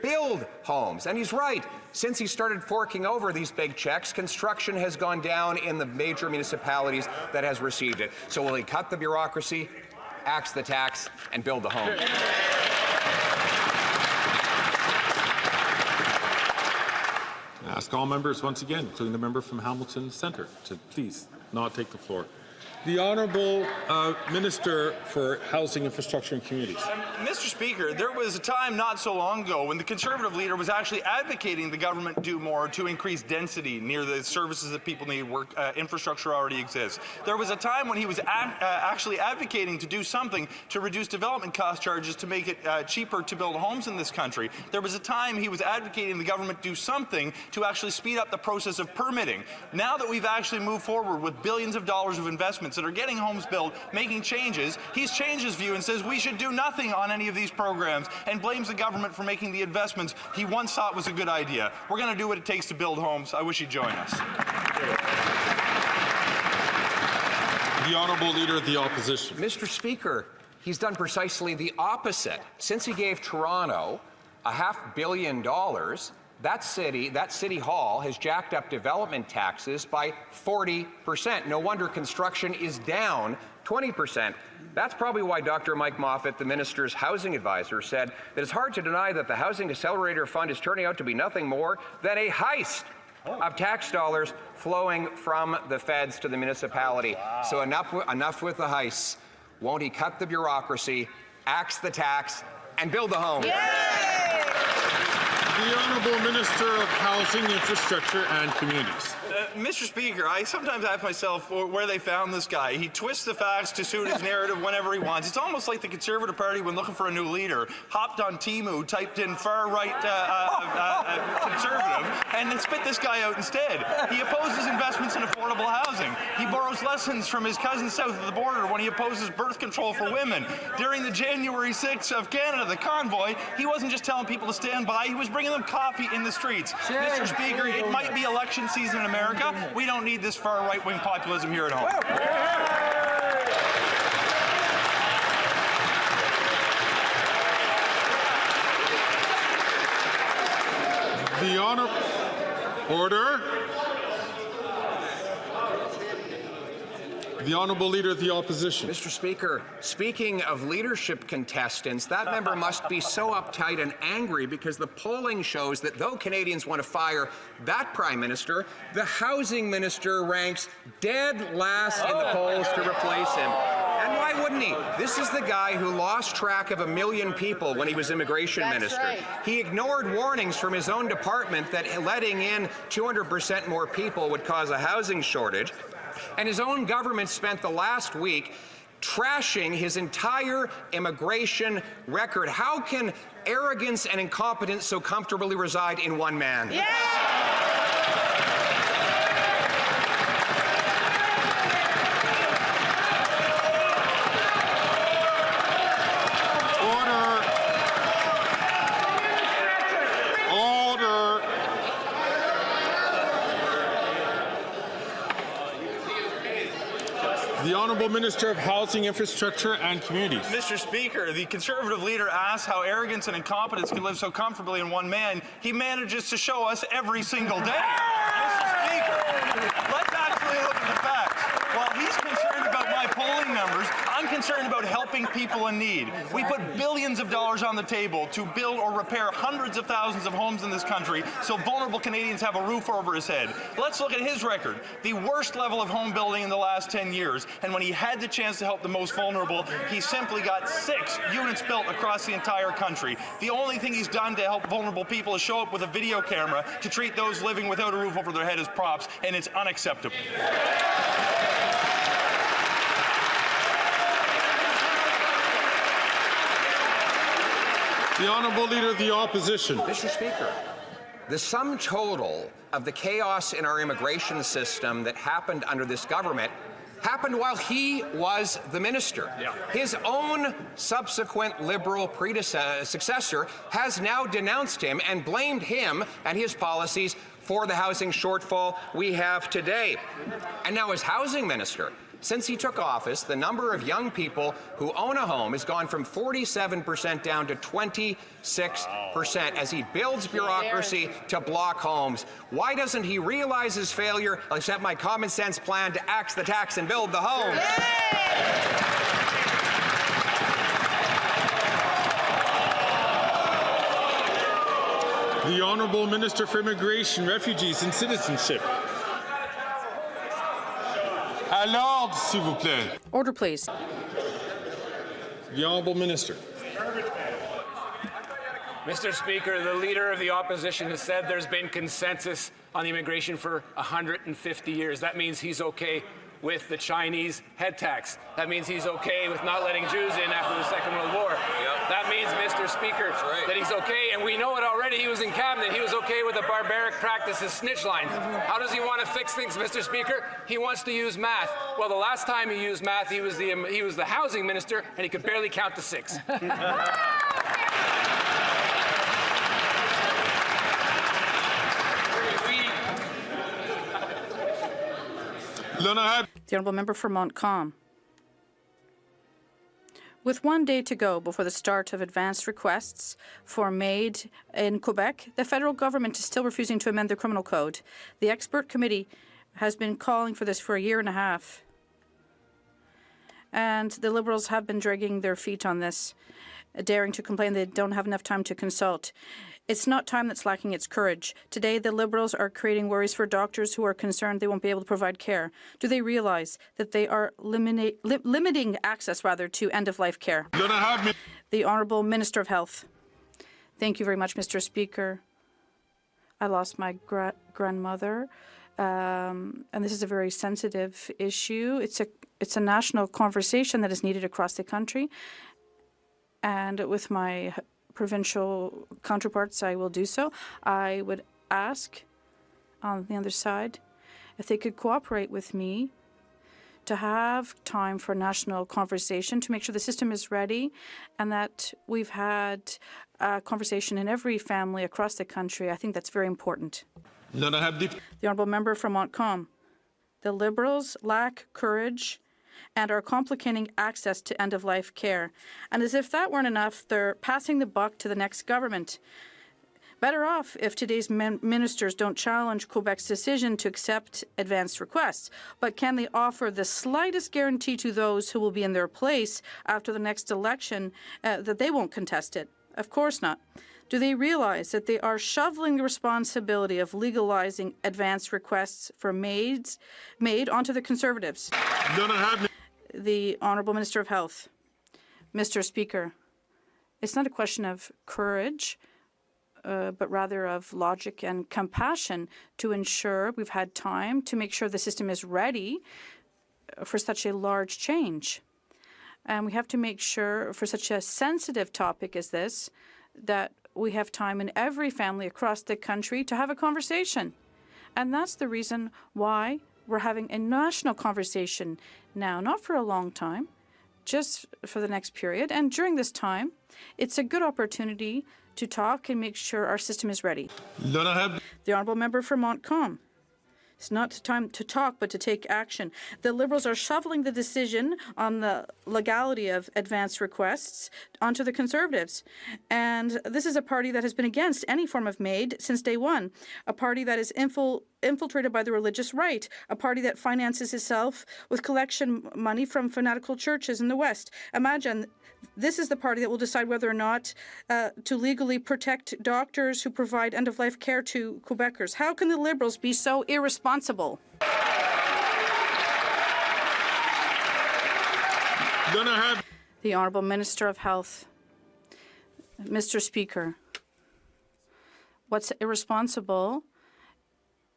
build homes. And he's right. Since he started forking over these big checks, construction has gone down in the major municipalities that has received it. So will he cut the bureaucracy, axe the tax, and build the home? I ask all members once again, including the member from Hamilton Centre, to please not take the floor. The Honourable Minister for Housing, Infrastructure and Communities. Mr. Speaker, there was a time not so long ago when the Conservative leader was actually advocating the government do more to increase density near the services that people need. Infrastructure already exists. There was a time when he was actually advocating to do something to reduce development cost charges to make it cheaper to build homes in this country. There was a time he was advocating the government do something to actually speed up the process of permitting. Now that we've actually moved forward with billions of dollars of investments that are getting homes built, making changes, he's changed his view and says we should do nothing on any of these programs and blames the government for making the investments he once thought was a good idea. We're going to do what it takes to build homes. I wish he'd join us. The Honourable Leader of the Opposition. Mr. Speaker, he's done precisely the opposite. Since he gave Toronto $500 million, that city hall has jacked up development taxes by 40%. No wonder construction is down 20%. That's probably why Dr. Mike Moffat, the minister's housing advisor, said that it's hard to deny that the Housing Accelerator Fund is turning out to be nothing more than a heist of tax dollars flowing from the feds to the municipality. Wow. So enough with the heists. Won't he cut the bureaucracy, axe the tax, and build the home? Yay! The Honourable Minister of Housing, Infrastructure and Communities. Mr. Speaker, I sometimes ask myself where they found this guy. He twists the facts to suit his narrative whenever he wants. It's almost like the Conservative Party, when looking for a new leader, hopped on Temu, typed in far-right Conservative, and then spit this guy out instead. He opposes investments in affordable housing. He borrows lessons from his cousins south of the border when he opposes birth control for women. During the January 6th of Canada, the convoy, he wasn't just telling people to stand by, he was bringing them coffee in the streets. Mr. Speaker, it might be election season in America. We don't need this far right-wing populism here at home. The Order. The Honourable Leader of the Opposition. Mr. Speaker, speaking of leadership contestants, that member must be so uptight and angry because the polling shows that though Canadians want to fire that Prime Minister, the Housing Minister ranks dead last in the polls to replace him. And why wouldn't he? This is the guy who lost track of 1 million people when he was Immigration Minister. Right. He ignored warnings from his own department that letting in 200% more people would cause a housing shortage. And his own government spent the last week trashing his entire immigration record. How can arrogance and incompetence so comfortably reside in one man? Yeah! The Honourable Minister of Housing, Infrastructure and Communities. Mr. Speaker, the Conservative leader asks how arrogance and incompetence can live so comfortably in one man. He manages to show us every single day. Mr. Speaker, let's actually look at the facts. While he's concerned about my polling numbers, I'm concerned about helping people in need. We put billions of dollars on the table to build or repair hundreds of thousands of homes in this country so vulnerable Canadians have a roof over his head. Let's look at his record. The worst level of home building in the last 10 years. And when he had the chance to help the most vulnerable, he simply got 6 units built across the entire country. The only thing he's done to help vulnerable people is show up with a video camera to treat those living without a roof over their head as props, and it's unacceptable. The Honourable Leader of the Opposition. Mr. Speaker, the sum total of the chaos in our immigration system that happened under this government happened while he was the minister. Yeah. His own subsequent Liberal successor has now denounced him and blamed him and his policies for the housing shortfall we have today. And now as housing minister, since he took office, the number of young people who own a home has gone from 47% down to 26% as he builds bureaucracy to block homes. Why doesn't he realize his failure, accept my common sense plan to axe the tax and build the home? The Honourable Minister for Immigration, Refugees and Citizenship. À l'ordre, s'il vous plaît. Order, please. The Honourable Minister. Mr. Speaker, the Leader of the Opposition has said there's been consensus on immigration for 150 years. That means he's okay with the Chinese head tax. That means he's okay with not letting Jews in after the Second World War. That means, Mr. Speaker, that he's okay, and we know it already. He was in cabinet. He was okay with the barbaric practices snitch line. How does he want to fix things, Mr. Speaker? He wants to use math. Well, the last time he used math, he was the housing minister, and he could barely count to 6. The Honourable Member for Montcalm. With 1 day to go before the start of advanced requests for MAID in Quebec, the federal government is still refusing to amend the criminal code. The expert committee has been calling for this for a year and a half. And the Liberals have been dragging their feet on this, daring to complain they don't have enough time to consult. It's not time that's lacking, it's courage. Today, the Liberals are creating worries for doctors who are concerned they won't be able to provide care. Do they realize that they are limiting access, to end-of-life care? The Honourable Minister of Health. Thank you very much, Mr. Speaker. I lost my grandmother, and this is a very sensitive issue. It's a national conversation that is needed across the country, and with my provincial counterparts, I will do so. I would ask on the other side if they could cooperate with me to have time for national conversation to make sure the system is ready and that we've had a conversation in every family across the country. I think that's very important. The Honourable Member from Montcalm. The Liberals lack courage and are complicating access to end-of-life care. And as if that weren't enough, they're passing the buck to the next government. Better off if today's ministers don't challenge Quebec's decision to accept advanced requests, but can they offer the slightest guarantee to those who will be in their place after the next election that they won't contest it? Of course not. Do they realize that they are shoveling the responsibility of legalizing advanced requests for maids onto the Conservatives? The Honourable Minister of Health. Mr. Speaker, it's not a question of courage, but rather of logic and compassion to ensure we've had time to make sure the system is ready for such a large change. And we have to make sure for such a sensitive topic as this that we have time in every family across the country to have a conversation. And that's the reason why we're having a national conversation now, not for a long time, just for the next period. And during this time, it's a good opportunity to talk and make sure our system is ready. The Honourable Member for Montcalm. It's not time to talk, but to take action. The Liberals are shoveling the decision on the legality of advance requests onto the Conservatives. And this is a party that has been against any form of MAID since day one, a party that is infiltrated by the religious right, a party that finances itself with collection money from fanatical churches in the West. Imagine this is the party that will decide whether or not to legally protect doctors who provide end-of-life care to Quebecers. How can the Liberals be so irresponsible? The Honourable Minister of Health. Mr. Speaker, what's irresponsible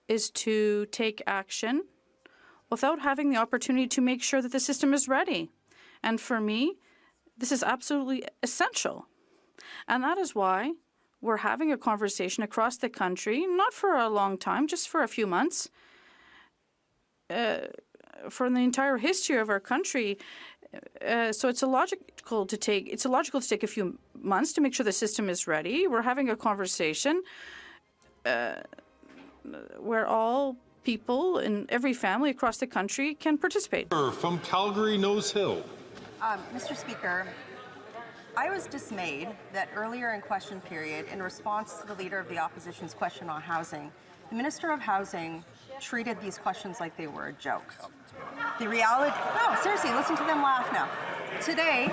is to take action without having the opportunity to make sure that the system is ready. And for me, this is absolutely essential. And that is why we're having a conversation across the country, not for a long time, just for a few months. For the entire history of our country, so it's illogical to take a few months to make sure the system is ready. We're having a conversation where all people in every family across the country can participate. From Calgary, Nose Hill. Mr. Speaker, I was dismayed that earlier in question period, in response to the Leader of the Opposition's question on housing, the Minister of Housing treated these questions like they were a joke. The reality, no, seriously, listen to them laugh now. Today,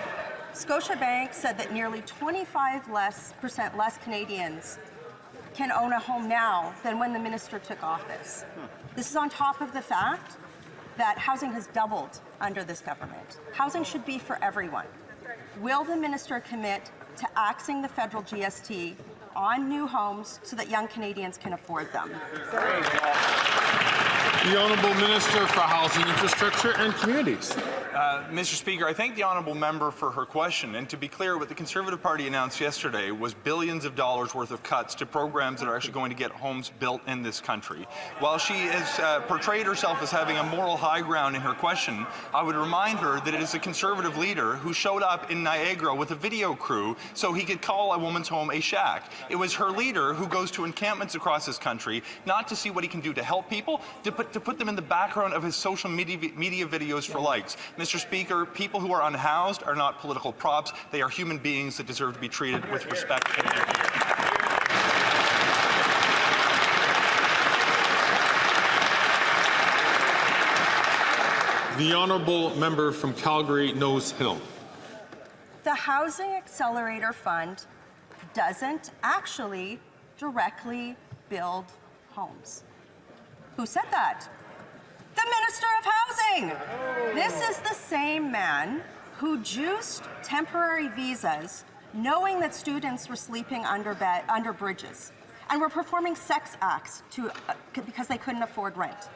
Scotiabank said that nearly 25% less Canadians can own a home now than when the minister took office. This is on top of the fact that housing has doubled under this government. Housing should be for everyone. Will the minister commit to axing the federal GST on new homes so that young Canadians can afford them? The Honourable Minister for Housing, Infrastructure and Communities. Mr. Speaker, I thank the honourable member for her question. And to be clear, what the Conservative Party announced yesterday was billions of dollars worth of cuts to programs that are actually going to get homes built in this country. While she has portrayed herself as having a moral high ground in her question, I would remind her that it is a Conservative leader who showed up in Niagara with a video crew so he could call a woman's home a shack. It was her leader who goes to encampments across this country, not to see what he can do to help people, to put them in the background of his social media videos for likes. Mr. Speaker, people who are unhoused are not political props. They are human beings that deserve to be treated with respect and dignity. The Honourable Member from Calgary, Nose Hill. The Housing Accelerator Fund doesn't actually directly build homes. Who said that? The Minister of Housing! This is the same man who juiced temporary visas knowing that students were sleeping under bridges and were performing sex acts because they couldn't afford rent.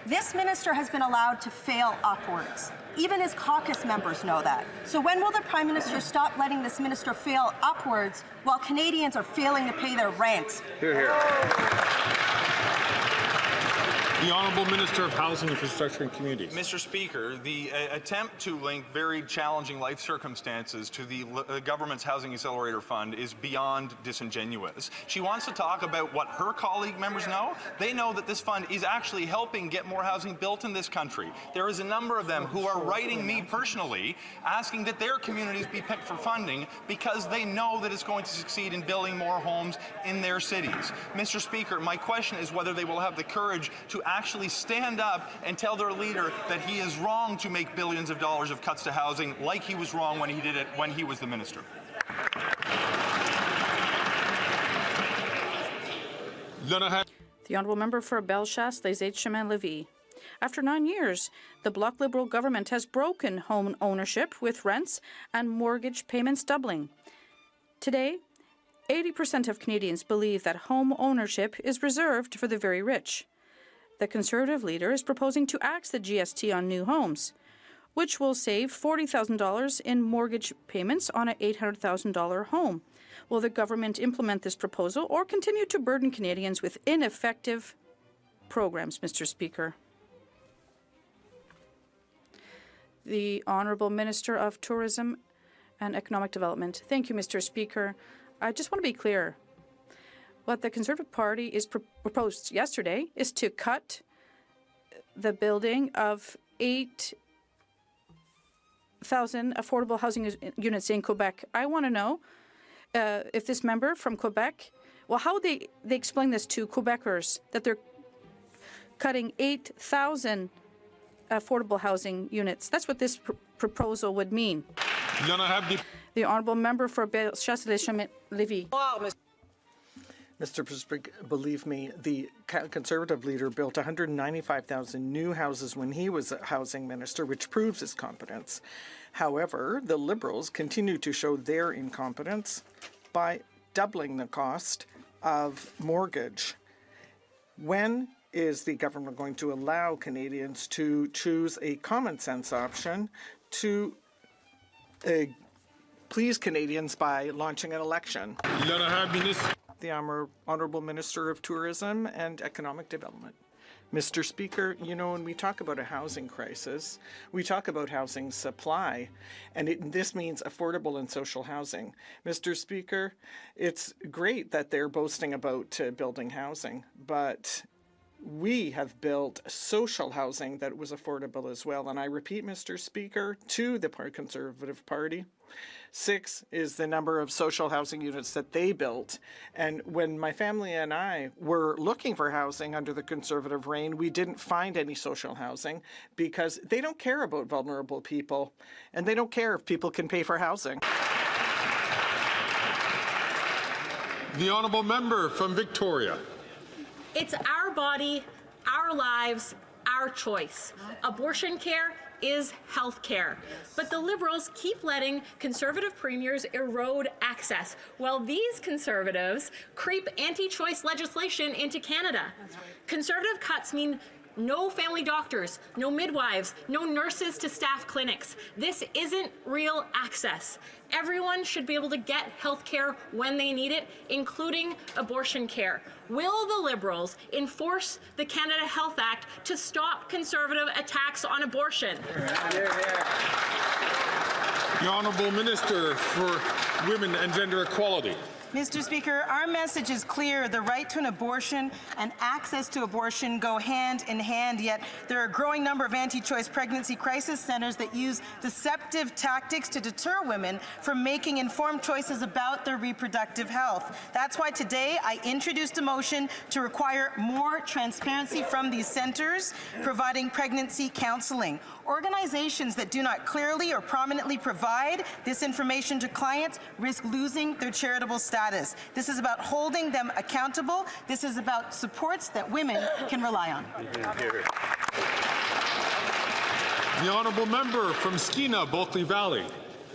This minister has been allowed to fail upwards. Even his caucus members know that. So when will the Prime Minister stop letting this minister fail upwards while Canadians are failing to pay their rent? Hear, hear. The Honourable Minister of Housing, Infrastructure and Communities. Mr. Speaker, the attempt to link very challenging life circumstances to the government's Housing Accelerator Fund is beyond disingenuous. She wants to talk about what her colleague members know. They know that this fund is actually helping get more housing built in this country. There is a number of them who are writing me personally asking that their communities be picked for funding because they know that it's going to succeed in building more homes in their cities. Mr. Speaker, my question is whether they will have the courage to actually stand up and tell their leader that he is wrong to make billions of dollars of cuts to housing like he was wrong when he did it when he was the minister. The Honourable Member for Bellechasse, Les Aides-Chemin-Lévis. After 9 years, the Bloc Liberal government has broken home ownership with rents and mortgage payments doubling. Today, 80% of Canadians believe that home ownership is reserved for the very rich. The Conservative leader is proposing to axe the GST on new homes, which will save $40,000 in mortgage payments on an $800,000 home. Will the government implement this proposal or continue to burden Canadians with ineffective programs, Mr. Speaker? The Honourable Minister of Tourism and Economic Development. Thank you, Mr. Speaker. I just want to be clear. What the Conservative Party is proposed yesterday is to cut the building of 8,000 affordable housing units in Quebec. I want to know if this member from Quebec, well, how they explain this to Quebecers, that they're cutting 8,000 affordable housing units. That's what this proposal would mean. The Honourable Member for Bellechasse-les-Chemin-Lévis. Mr. Speaker, believe me, the Conservative leader built 195,000 new houses when he was a housing minister, which proves his competence. However, the Liberals continue to show their incompetence by doubling the cost of mortgage. When is the government going to allow Canadians to choose a common sense option to please Canadians by launching an election? The Honourable Minister of Tourism and Economic Development. Mr. Speaker, you know, when we talk about a housing crisis, we talk about housing supply, and this means affordable and social housing. Mr. Speaker, it's great that they're boasting about building housing, but we have built social housing that was affordable as well. And I repeat, Mr. Speaker, to the Conservative Party, 6 is the number of social housing units that they built. And when my family and I were looking for housing under the Conservative reign, we didn't find any social housing because they don't care about vulnerable people, and they don't care if people can pay for housing. The Honourable Member from Victoria. It's our body, our lives, our choice. Abortion care is health care. But the Liberals keep letting Conservative premiers erode access, while these Conservatives creep anti-choice legislation into Canada. Conservative cuts mean no family doctors, no midwives, no nurses to staff clinics. This isn't real access. Everyone should be able to get health care when they need it, including abortion care. Will the Liberals enforce the Canada Health Act to stop Conservative attacks on abortion? The Honourable Minister for Women and Gender Equality. Mr. Speaker, our message is clear. The right to an abortion and access to abortion go hand in hand, yet there are a growing number of anti-choice pregnancy crisis centers that use deceptive tactics to deter women from making informed choices about their reproductive health. That's why today I introduced a motion to require more transparency from these centers providing pregnancy counseling. Organizations that do not clearly or prominently provide this information to clients risk losing their charitable status. This is about holding them accountable. This is about supports that women can rely on. The Honourable Member from Skeena, Bulkley Valley.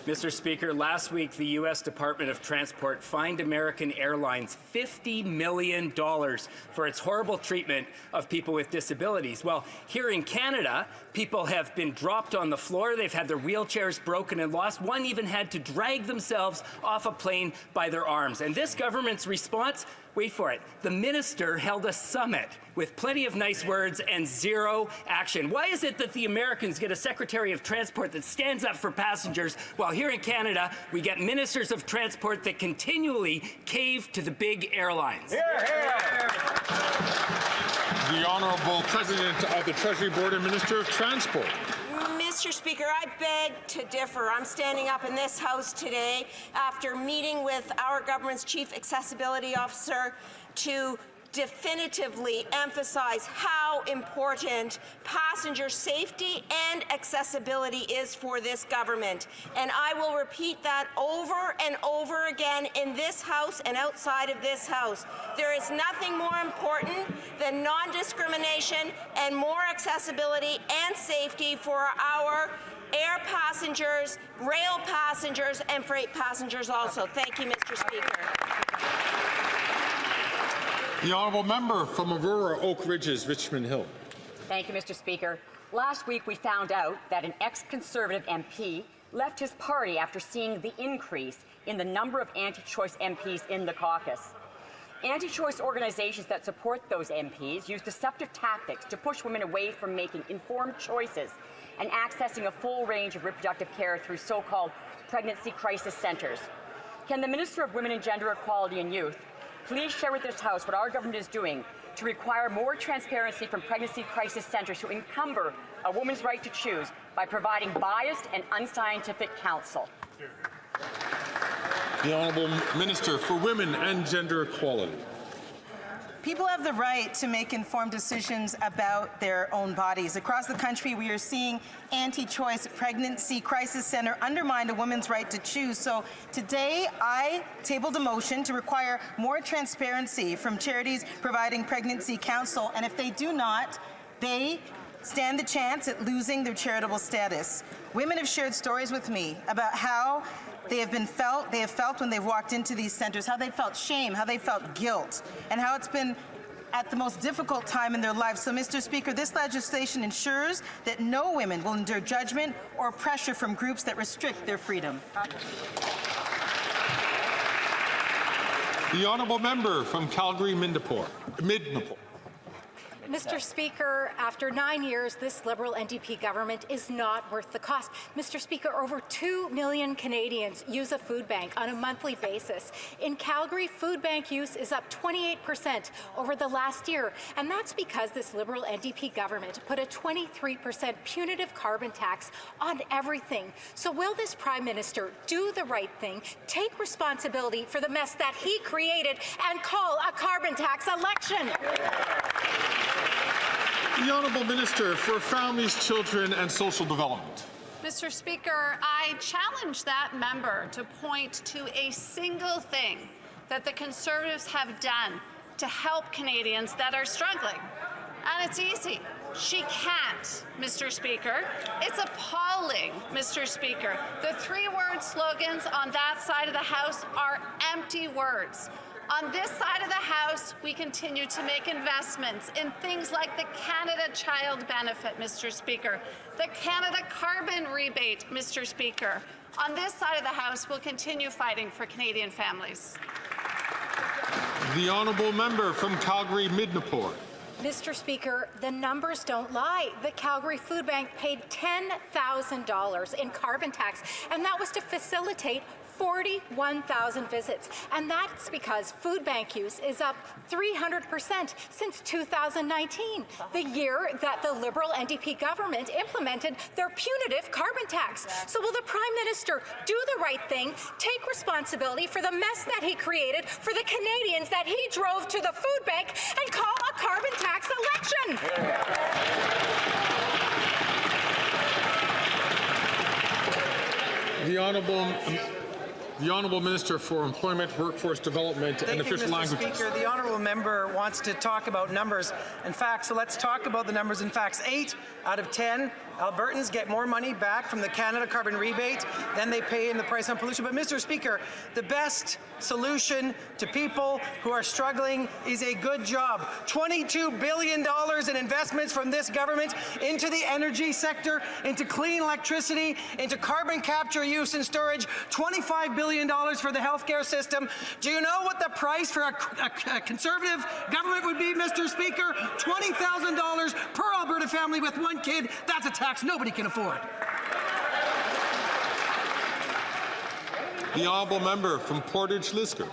Mr. Speaker, last week the U.S. Department of Transport fined American Airlines $50 million for its horrible treatment of people with disabilities. Well, here in Canada, people have been dropped on the floor, they've had their wheelchairs broken and lost. One even had to drag themselves off a plane by their arms. And this government's response, wait for it, the minister held a summit with plenty of nice words and zero action. Why is it that the Americans get a Secretary of Transport that stands up for passengers, while here in Canada, we get ministers of transport that continually cave to the big airlines? The Honourable President of the Treasury Board and Minister of Transport. Mr. Speaker, I beg to differ. I'm standing up in this House today after meeting with our government's Chief Accessibility Officer to definitively emphasize how important passenger safety and accessibility is for this government. And I will repeat that over and over again in this House and outside of this House. There is nothing more important than non-discrimination and more accessibility and safety for our air passengers, rail passengers, and freight passengers also. Thank you, Mr. Speaker. The Honourable Member from Aurora, Oak Ridges, Richmond Hill. Thank you, Mr. Speaker. Last week we found out that an ex-Conservative MP left his party after seeing the increase in the number of anti-choice MPs in the caucus. Anti-choice organizations that support those MPs use deceptive tactics to push women away from making informed choices and accessing a full range of reproductive care through so-called pregnancy crisis centres. Can the Minister of Women and Gender Equality and Youth please share with this House what our government is doing to require more transparency from pregnancy crisis centres to encumber a woman's right to choose by providing biased and unscientific counsel? The Honourable Minister for Women and Gender Equality. People have the right to make informed decisions about their own bodies. Across the country, we are seeing anti-choice pregnancy crisis center undermine a woman's right to choose. So today, I tabled a motion to require more transparency from charities providing pregnancy counsel. And if they do not, they stand the chance at losing their charitable status. Women have shared stories with me about how they have felt when they've walked into these centers, how they felt shame, how they felt guilt, and how it's been at the most difficult time in their lives. So, Mr. Speaker, this legislation ensures that no women will endure judgment or pressure from groups that restrict their freedom. The Honourable Member from Calgary, Midnapore. Mr. Speaker, after 9 years, this Liberal NDP government is not worth the cost. Mr. Speaker, over 2 million Canadians use a food bank on a monthly basis. In Calgary, food bank use is up 28% over the last year, and that's because this Liberal NDP government put a 23% punitive carbon tax on everything. So will this Prime Minister do the right thing, take responsibility for the mess that he created, and call a carbon tax election? The Honourable Minister for Families, Children and Social Development. Mr. Speaker, I challenge that member to point to a single thing that the Conservatives have done to help Canadians that are struggling. And it's easy. She can't, Mr. Speaker. It's appalling, Mr. Speaker. The three-word slogans on that side of the House are empty words. On this side of the House, we continue to make investments in things like the Canada Child Benefit, Mr. Speaker, the Canada Carbon Rebate, Mr. Speaker. On this side of the House, we'll continue fighting for Canadian families. The Honourable Member from Calgary, Midnapore. Mr. Speaker, the numbers don't lie. The Calgary Food Bank paid $10,000 in carbon tax, and that was to facilitate 41,000 visits. And that's because food bank use is up 300% since 2019, the year that the Liberal NDP government implemented their punitive carbon tax. So will the Prime Minister do the right thing, take responsibility for the mess that he created for the Canadians that he drove to the food bank, and call a carbon tax election? The Honourable Minister for Employment, Workforce Development and Official Languages. Thank you, Mr. Speaker. The Honourable Member wants to talk about numbers and facts, so let's talk about the numbers and facts. 8 out of 10 Albertans get more money back from the Canada Carbon Rebate than they pay in the price on pollution. But, Mr. Speaker, the best solution to people who are struggling is a good job. $22 billion in investments from this government into the energy sector, into clean electricity, into carbon capture, use and storage. $25 billion billion for the healthcare system. Do you know what the price for a Conservative government would be, Mr. Speaker? $20,000 per Alberta family with one kid. That's a tax nobody can afford. The honourable member from Portage-Lisker.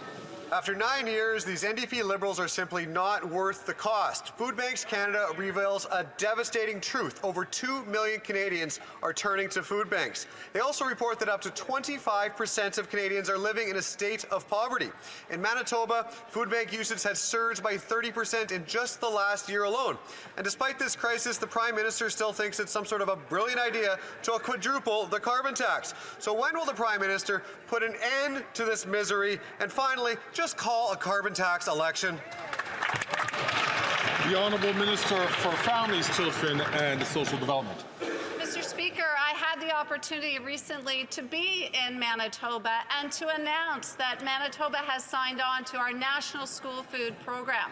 After 9 years, these NDP Liberals are simply not worth the cost. Food Banks Canada reveals a devastating truth. Over 2 million Canadians are turning to food banks. They also report that up to 25% of Canadians are living in a state of poverty. In Manitoba, food bank usage has surged by 30% in just the last year alone. And despite this crisis, the Prime Minister still thinks it's some sort of a brilliant idea to quadruple the carbon tax. So when will the Prime Minister put an end to this misery and finally just call a carbon tax election? The Honourable Minister for Families, Children and Social Development. Mr. Speaker, I had the opportunity recently to be in Manitoba and to announce that Manitoba has signed on to our National School Food Program.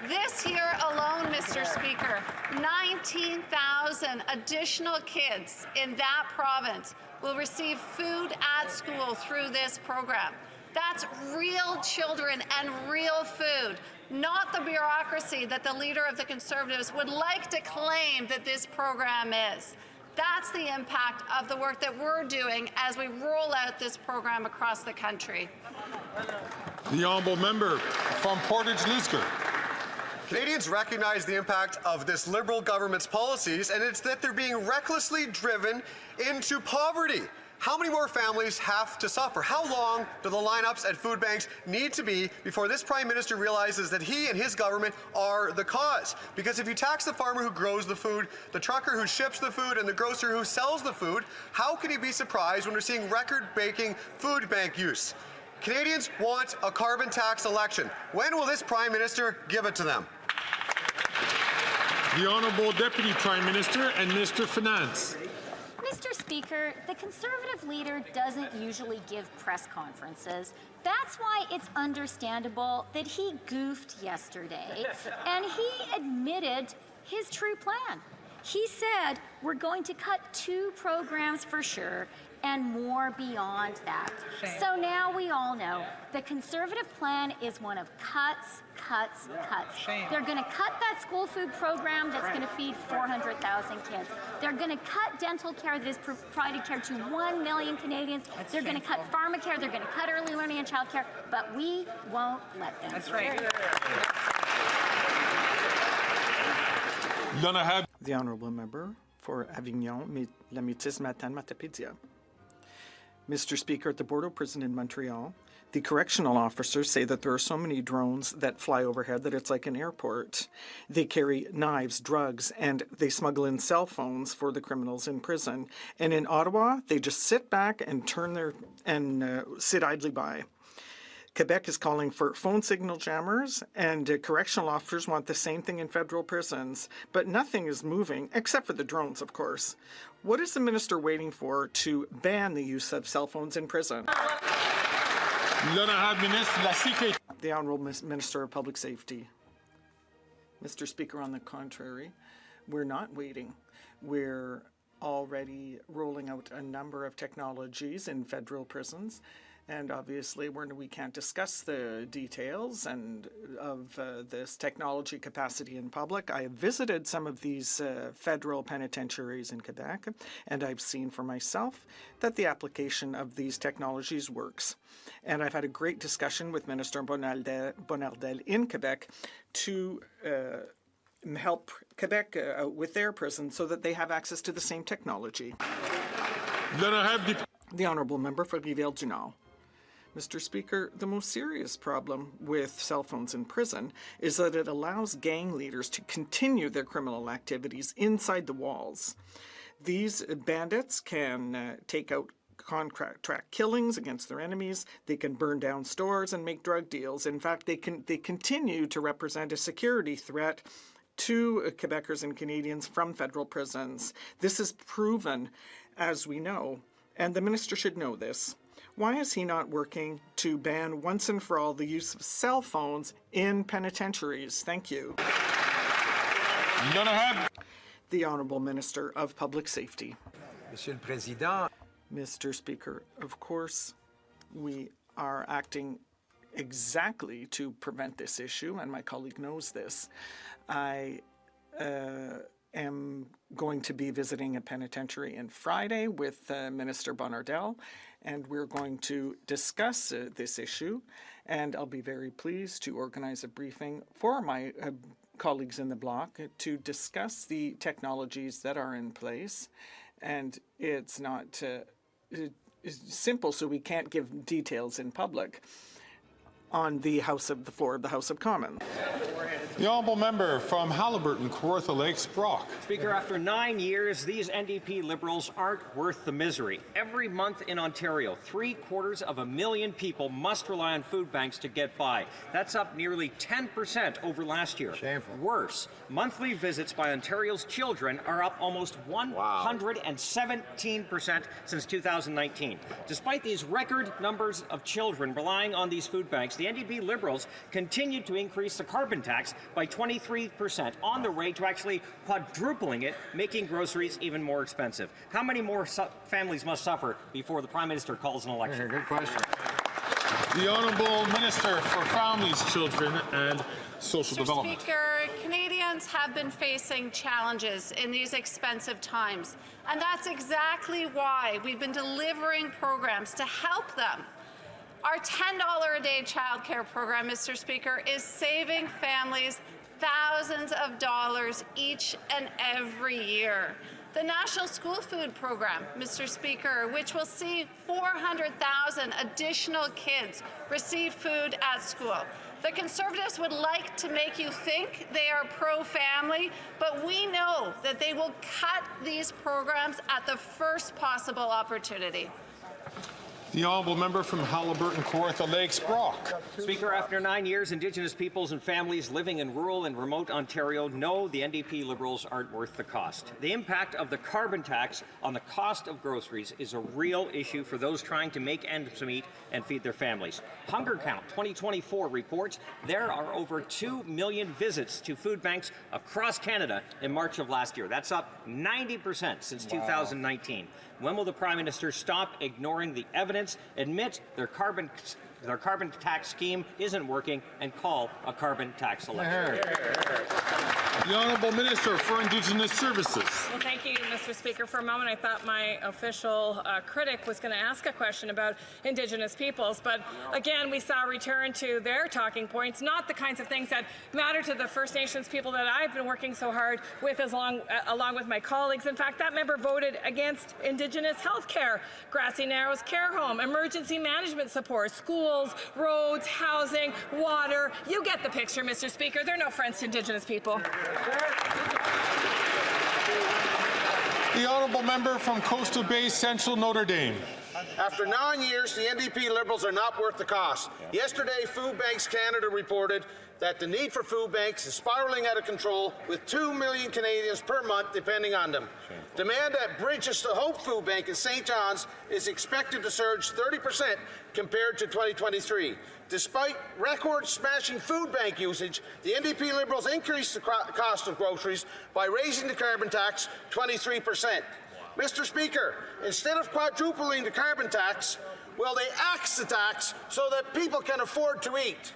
This year alone, Mr. Speaker, 19,000 additional kids in that province will receive food at school through this program. That's real children and real food, not the bureaucracy that the leader of the Conservatives would like to claim that this program is. That's the impact of the work that we're doing as we roll out this program across the country. The honourable member from Portage-Lisker. Canadians recognize the impact of this Liberal government's policies, and it's that they're being recklessly driven into poverty. How many more families have to suffer? How long do the lineups at food banks need to be before this Prime Minister realizes that he and his government are the cause? Because if you tax the farmer who grows the food, the trucker who ships the food, and the grocer who sells the food, how can he be surprised when we're seeing record-breaking food bank use? Canadians want a carbon tax election. When will this Prime Minister give it to them? The Honourable Deputy Prime Minister and Minister of Finance. Mr. Speaker, the Conservative leader doesn't usually give press conferences. That's why it's understandable that he goofed yesterday and he admitted his true plan. He said, we're going to cut 2 programs for sure and more beyond that. Shame. So now we all know the Conservative plan is one of cuts, cuts, cuts. Shame. They're going to cut that school food program that's going to feed 400,000 kids. They're going to cut dental care that is provided care to 1 million Canadians. They're going to cut pharmacare. They're going to cut early learning and child care. But we won't let them. That's right. The honourable member for Avignon, La Métis, Matane, Matapédia. Mr. Speaker, at the Bordeaux prison in Montreal, the correctional officers say that there are so many drones that fly overhead that it's like an airport. They carry knives, drugs, and they smuggle in cell phones for the criminals in prison. And in Ottawa, they just sit back and sit idly by. Quebec is calling for phone signal jammers, and correctional officers want the same thing in federal prisons. But nothing is moving, except for the drones, of course. What is the minister waiting for to ban the use of cell phones in prison? The Honourable Minister of Public Safety. Mr. Speaker, on the contrary, we're not waiting. We're already rolling out a number of technologies in federal prisons. And obviously, we can't discuss the details of this technology capacity in public. I have visited some of these federal penitentiaries in Quebec, and I've seen for myself that the application of these technologies works. And I've had a great discussion with Minister Bonardel in Quebec to help Quebec with their prisons so that they have access to the same technology. The Honourable Member for Rivière-du-Nord. Mr. Speaker, the most serious problem with cell phones in prison is that it allows gang leaders to continue their criminal activities inside the walls. These bandits can take out contract killings against their enemies. They can burn down stores and make drug deals. In fact, they continue to represent a security threat to Quebecers and Canadians from federal prisons. This is proven, as we know, and the minister should know this. Why is he not working to ban once and for all the use of cell phones in penitentiaries? Thank you. The Honourable Minister of Public Safety. Monsieur le Président. Mr. Speaker, of course, we are acting exactly to prevent this issue, and my colleague knows this. I am going to be visiting a penitentiary on Friday with Minister Bonardel, and we're going to discuss this issue, and I'll be very pleased to organize a briefing for my colleagues in the bloc to discuss the technologies that are in place. And it's not it's simple, so we can't give details in public on the floor of the House of Commons. The honourable member from Haliburton, Kawartha Lakes, Brock. Speaker, after 9 years, these NDP Liberals aren't worth the misery. Every month in Ontario, 750,000 people must rely on food banks to get by. That's up nearly 10% over last year. Shameful. Worse, monthly visits by Ontario's children are up almost 117% since 2019. Despite these record numbers of children relying on these food banks, the NDP Liberals continued to increase the carbon tax by 23%, on the way to actually quadrupling it, making groceries even more expensive. How many more families must suffer before the Prime Minister calls an election? Good question. The Honourable Minister for Families, Children and Social Development. Mr. Speaker, Canadians have been facing challenges in these expensive times, and that's exactly why we've been delivering programs to help them. Our $10 a day childcare program, Mr. Speaker, is saving families thousands of dollars each and every year. The National School Food Program, Mr. Speaker, which will see 400,000 additional kids receive food at school. The Conservatives would like to make you think they are pro-family, but we know that they will cut these programs at the first possible opportunity. The honourable member from Haliburton, Kawartha Lakes, Brock. Speaker, after 9 years, Indigenous peoples and families living in rural and remote Ontario know the NDP Liberals aren't worth the cost. The impact of the carbon tax on the cost of groceries is a real issue for those trying to make ends meet and feed their families. Hunger Count 2024 reports there are over 2 million visits to food banks across Canada in March of last year. That's up 90% since 2019. When will the Prime Minister stop ignoring the evidence, admit their carbon tax scheme isn't working, and call a carbon tax election? The Honourable Minister for Indigenous Services. Well, thank you, Mr. Speaker. For a moment, I thought my official critic was going to ask a question about Indigenous peoples, but again, we saw a return to their talking points, not the kinds of things that matter to the First Nations people that I've been working so hard with, along with my colleagues. In fact, that member voted against Indigenous health care, Grassy Narrows care home, emergency management support, schools, roads, housing, water. You get the picture, Mr. Speaker. They're no friends to Indigenous people. The honourable member from Coastal Bay Central, Notre Dame. After 9 years, the NDP Liberals are not worth the cost. Yesterday, Food Banks Canada reported that the need for food banks is spiraling out of control, with 2 million Canadians per month depending on them. Demand at Bridges to Hope Food Bank in St. John's is expected to surge 30% compared to 2023. Despite record-smashing food bank usage, the NDP Liberals increased the cost of groceries by raising the carbon tax 23%. Mr. Speaker, instead of quadrupling the carbon tax, will they axe the tax so that people can afford to eat?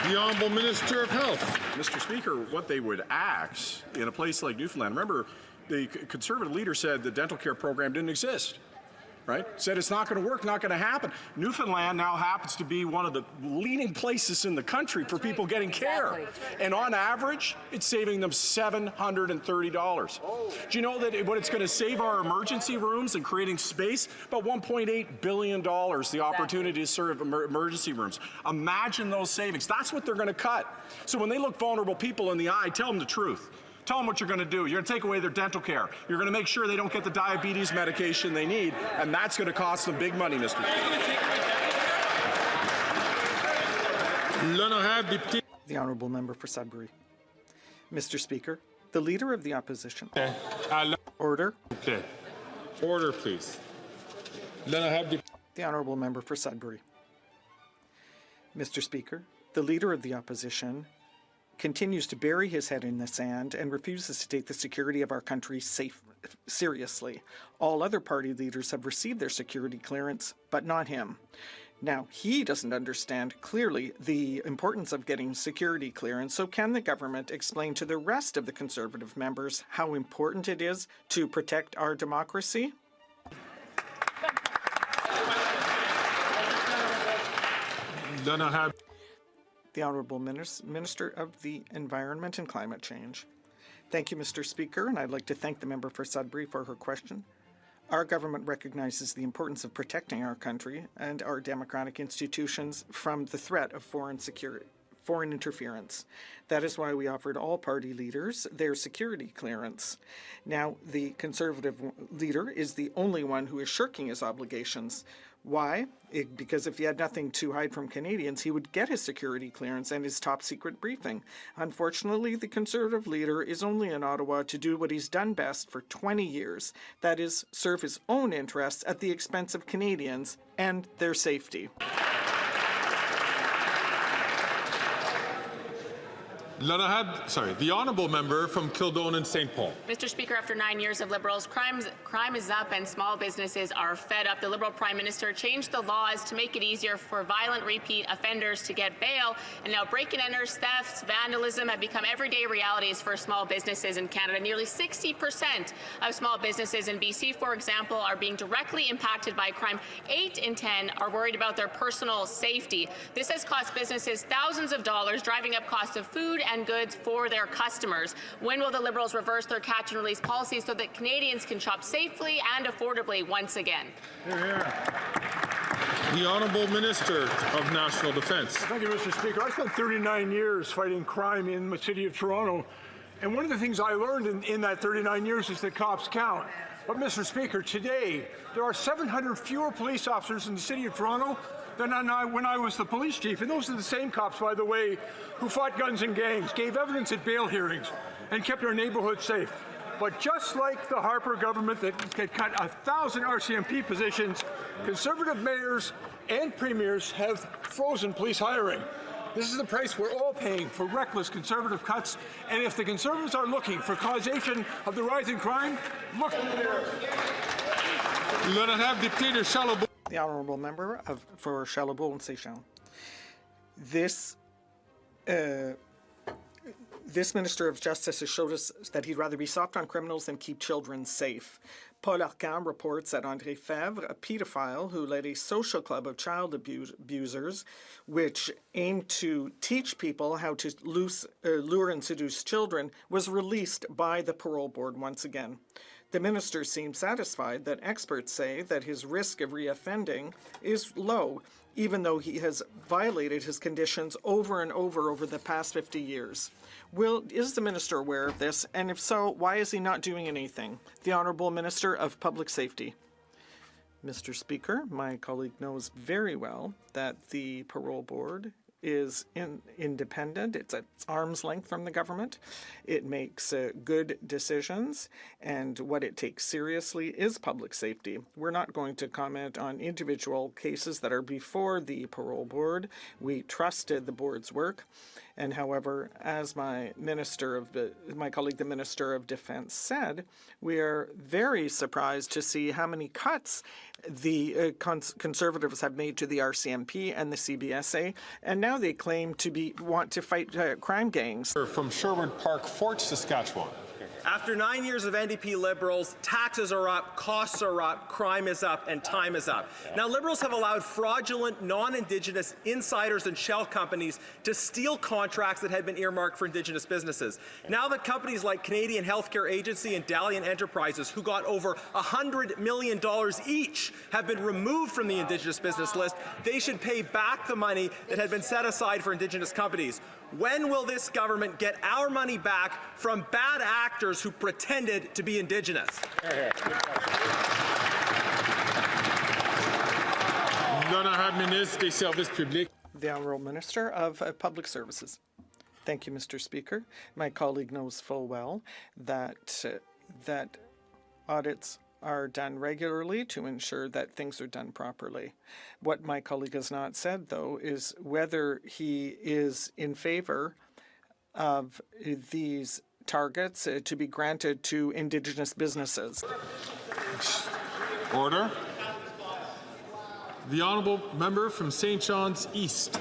The Honourable Minister of Health. Mr. Speaker, what they would axe in a place like Newfoundland, remember, the Conservative leader said the dental care program didn't exist. Right? Said it's not going to work, not going to happen. Newfoundland now happens to be one of the leading places in the country for people getting care. And on average, it's saving them $730. Do you know that what it's going to save our emergency rooms and creating space? About $1.8 billion, the opportunity to serve emergency rooms. Imagine those savings. That's what they're going to cut. So when they look vulnerable people in the eye, tell them the truth. Tell them what you're going to do. You're going to take away their dental care. You're going to make sure they don't get the diabetes medication they need, and that's going to cost them big money, Mr. Speaker. The Honourable Member for Sudbury. Mr. Speaker, the Leader of the Opposition. Order. Okay. Order, please. The Honourable Member for Sudbury. Mr. Speaker, the Leader of the Opposition continues to bury his head in the sand and refuses to take the security of our country seriously. All other party leaders have received their security clearance, but not him. Now, he doesn't understand clearly the importance of getting security clearance, so can the government explain to the rest of the Conservative members how important it is to protect our democracy? The Honourable Minister of the Environment and Climate Change. Thank you, Mr. Speaker, and I'd like to thank the member for Sudbury for her question. Our government recognizes the importance of protecting our country and our democratic institutions from the threat of foreign interference. That is why we offered all party leaders their security clearance. Now, the Conservative leader is the only one who is shirking his obligations. Why? Because if he had nothing to hide from Canadians, he would get his security clearance and his top secret briefing. Unfortunately, the Conservative leader is only in Ottawa to do what he's done best for 20 years. That is, serve his own interests at the expense of Canadians and their safety. The honourable member from Kildonan and St. Paul. Mr. Speaker, after 9 years of Liberals, crime is up and small businesses are fed up. The Liberal Prime Minister changed the laws to make it easier for violent repeat offenders to get bail, and now break-and-enters, thefts, vandalism have become everyday realities for small businesses in Canada. Nearly 60% of small businesses in BC, for example, are being directly impacted by crime. 8 in 10 are worried about their personal safety. This has cost businesses thousands of dollars, driving up costs of food and goods for their customers. When will the Liberals reverse their catch and release policy so that Canadians can shop safely and affordably once again? The Honourable Minister of National Defence. Thank you, Mr. Speaker. I spent 39 years fighting crime in the city of Toronto, and one of the things I learned in that 39 years is that cops count. But, Mr. Speaker, today there are 700 fewer police officers in the city of Toronto than when I was the police chief. And those are the same cops, by the way, who fought guns and gangs, gave evidence at bail hearings, and kept our neighborhoods safe. But just like the Harper government that cut 1,000 RCMP positions, Conservative mayors and premiers have frozen police hiring. This is the price we're all paying for reckless Conservative cuts. And if the Conservatives are looking for causation of the rising crime, look there. The Honourable Member for Charlebourg and Seychelles. This Minister of Justice has showed us that he'd rather be soft on criminals than keep children safe. Paul Arcand reports that André Fèvre, a pedophile who led a social club of child abusers, which aimed to teach people how to lure and seduce children, was released by the parole board once again. The minister seems satisfied that experts say that his risk of reoffending is low, even though he has violated his conditions over and over the past 50 years. Is the minister aware of this? And if so, why is he not doing anything? The Honourable Minister of Public Safety. Mr. Speaker, my colleague knows very well that the parole board is independent. It's at arm's length from the government. It makes good decisions, and what it takes seriously is public safety. We're not going to comment on individual cases that are before the parole board. We trusted the board's work, and however, as my colleague, the Minister of Defence, said, we are very surprised to see how many cuts the Conservatives have made to the RCMP and the CBSA, and now they claim to want to fight crime gangs. From Sherwood Park, Fort Saskatchewan. After 9 years of NDP Liberals, taxes are up, costs are up, crime is up, and time is up. Now, Liberals have allowed fraudulent, non-Indigenous insiders and shell companies to steal contracts that had been earmarked for Indigenous businesses. Now that companies like Canadian Healthcare Agency and Dalian Enterprises, who got over $100 million each, have been removed from the Indigenous business list, they should pay back the money that had been set aside for Indigenous companies. When will this government get our money back from bad actors who pretended to be Indigenous? The Honourable Minister of Public Services. Thank you, Mr. Speaker. My colleague knows full well that audits are done regularly to ensure that things are done properly. What my colleague has not said, though, is whether he is in favor of these targets to be granted to Indigenous businesses. Order. The honourable member from St. John's East.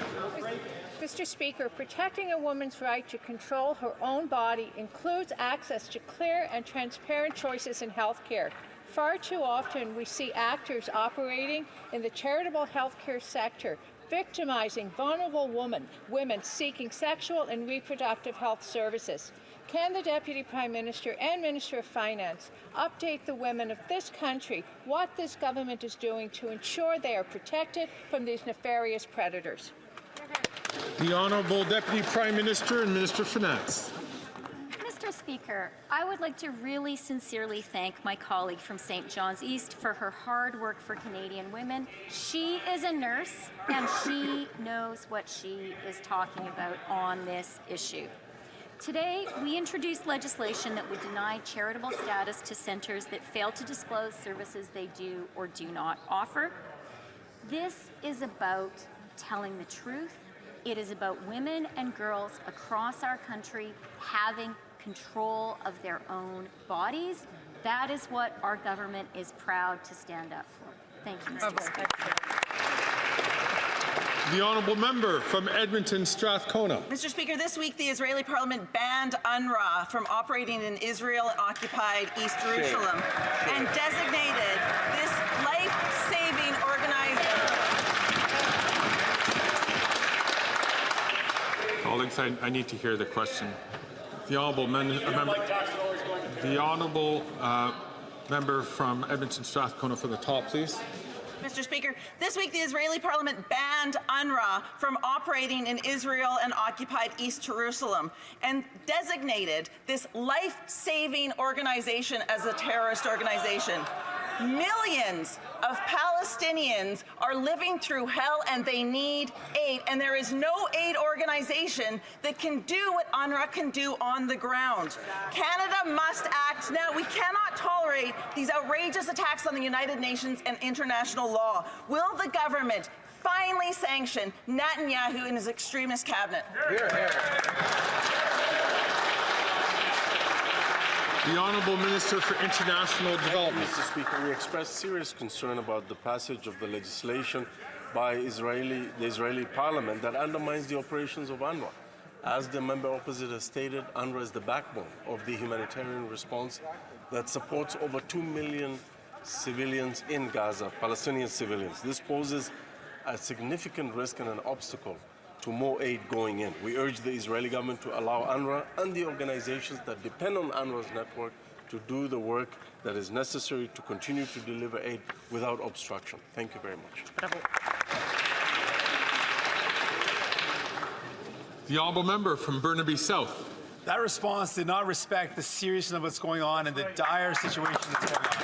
Mr. Speaker, protecting a woman's right to control her own body includes access to clear and transparent choices in health care. Far too often, we see actors operating in the charitable healthcare sector, victimizing vulnerable women seeking sexual and reproductive health services. Can the Deputy Prime Minister and Minister of Finance update the women of this country what this government is doing to ensure they are protected from these nefarious predators? The Honourable Deputy Prime Minister and Minister of Finance. Mr. Speaker, I would like to really sincerely thank my colleague from St. John's East for her hard work for Canadian women. She is a nurse and she knows what she is talking about on this issue. Today, we introduced legislation that would deny charitable status to centres that fail to disclose services they do or do not offer. This is about telling the truth. It is about women and girls across our country having control of their own bodies. That is what our government is proud to stand up for. Thank you, Mr. Speaker. The honourable member from Edmonton Strathcona. Mr. Speaker, this week the Israeli Parliament banned UNRWA from operating in Israel-occupied East Jerusalem and designated this life-saving organization. Colleagues, I need to hear the question. The honourable member from Edmonton Strathcona for the top, please. Mr. Speaker, this week the Israeli Parliament banned UNRWA from operating in Israel and occupied East Jerusalem and designated this life-saving organization as a terrorist organization. Millions of Palestinians are living through hell and they need aid, and there is no aid organization that can do what UNRWA can do on the ground. Canada must act now. We cannot tolerate these outrageous attacks on the United Nations and international law. Will the government finally sanction Netanyahu and his extremist cabinet? The Honourable Minister for International Development. Mr. Speaker, we express serious concern about the passage of the legislation by the Israeli Parliament that undermines the operations of UNRWA. As the member opposite has stated, UNRWA is the backbone of the humanitarian response that supports over 2 million civilians in Gaza, Palestinian civilians. This poses a significant risk and an obstacle to more aid going in. We urge the Israeli government to allow UNRWA and the organizations that depend on UNRWA's network to do the work that is necessary to continue to deliver aid without obstruction. Thank you very much. The honourable member from Burnaby South. That response did not respect the seriousness of what's going on and the dire situation that's going on.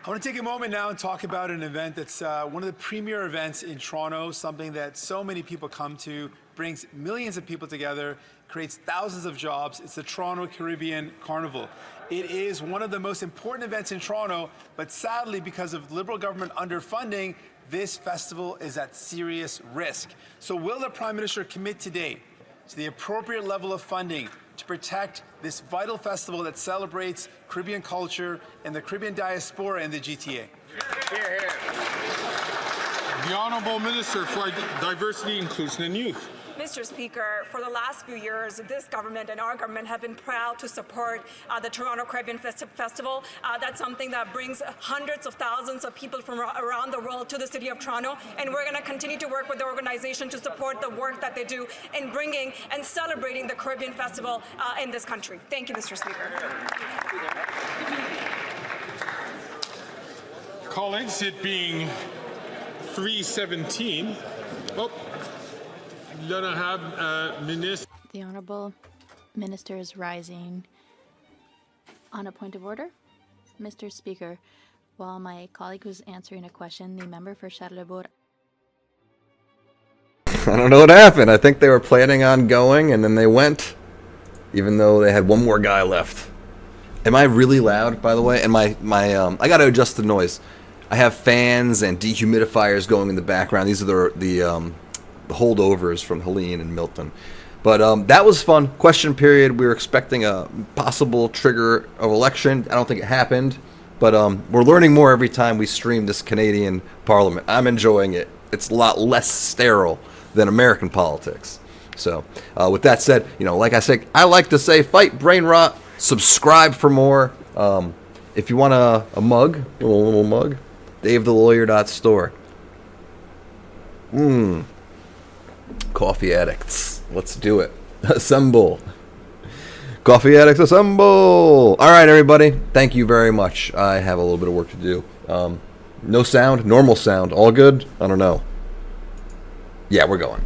I want to take a moment now and talk about an event that's one of the premier events in Toronto, something that so many people come to, brings millions of people together, creates thousands of jobs. It's the Toronto Caribbean Carnival. It is one of the most important events in Toronto, but sadly, because of Liberal government underfunding, this festival is at serious risk. So will the Prime Minister commit today to the appropriate level of funding to protect this vital festival that celebrates Caribbean culture and the Caribbean diaspora in the GTA? The Honourable Minister for Diversity, Inclusion and Youth. Mr. Speaker, for the last few years, this government and our government have been proud to support the Toronto Caribbean Festival. That's something that brings hundreds of thousands of people from around the world to the city of Toronto, and we're going to continue to work with the organization to support the work that they do in bringing and celebrating the Caribbean Festival in this country. Thank you, Mr. Speaker. Colleagues, it being 3:17. The Honourable Minister is rising. On a point of order, Mr. Speaker, while my colleague was answering a question, the member for Charlebourg. I don't know what happened. I think they were planning on going and then they went, even though they had one more guy left. Am I really loud, by the way? And I gotta adjust the noise. I have fans and dehumidifiers going in the background. These are the holdovers from Helene and Milton. But that was fun. Question period. We were expecting a possible trigger of election. I don't think it happened. But we're learning more every time we stream this Canadian Parliament. I'm enjoying it. It's a lot less sterile than American politics. So with that said, like I said, I like to say fight brain rot. Subscribe for more. If you want a mug, a little mug, DaveTheLawyer.store. Coffee addicts. Let's do it. Assemble. Coffee addicts, assemble. All right, everybody. Thank you very much. I have a little bit of work to do. No sound, normal sound. All good? I don't know. Yeah, we're going.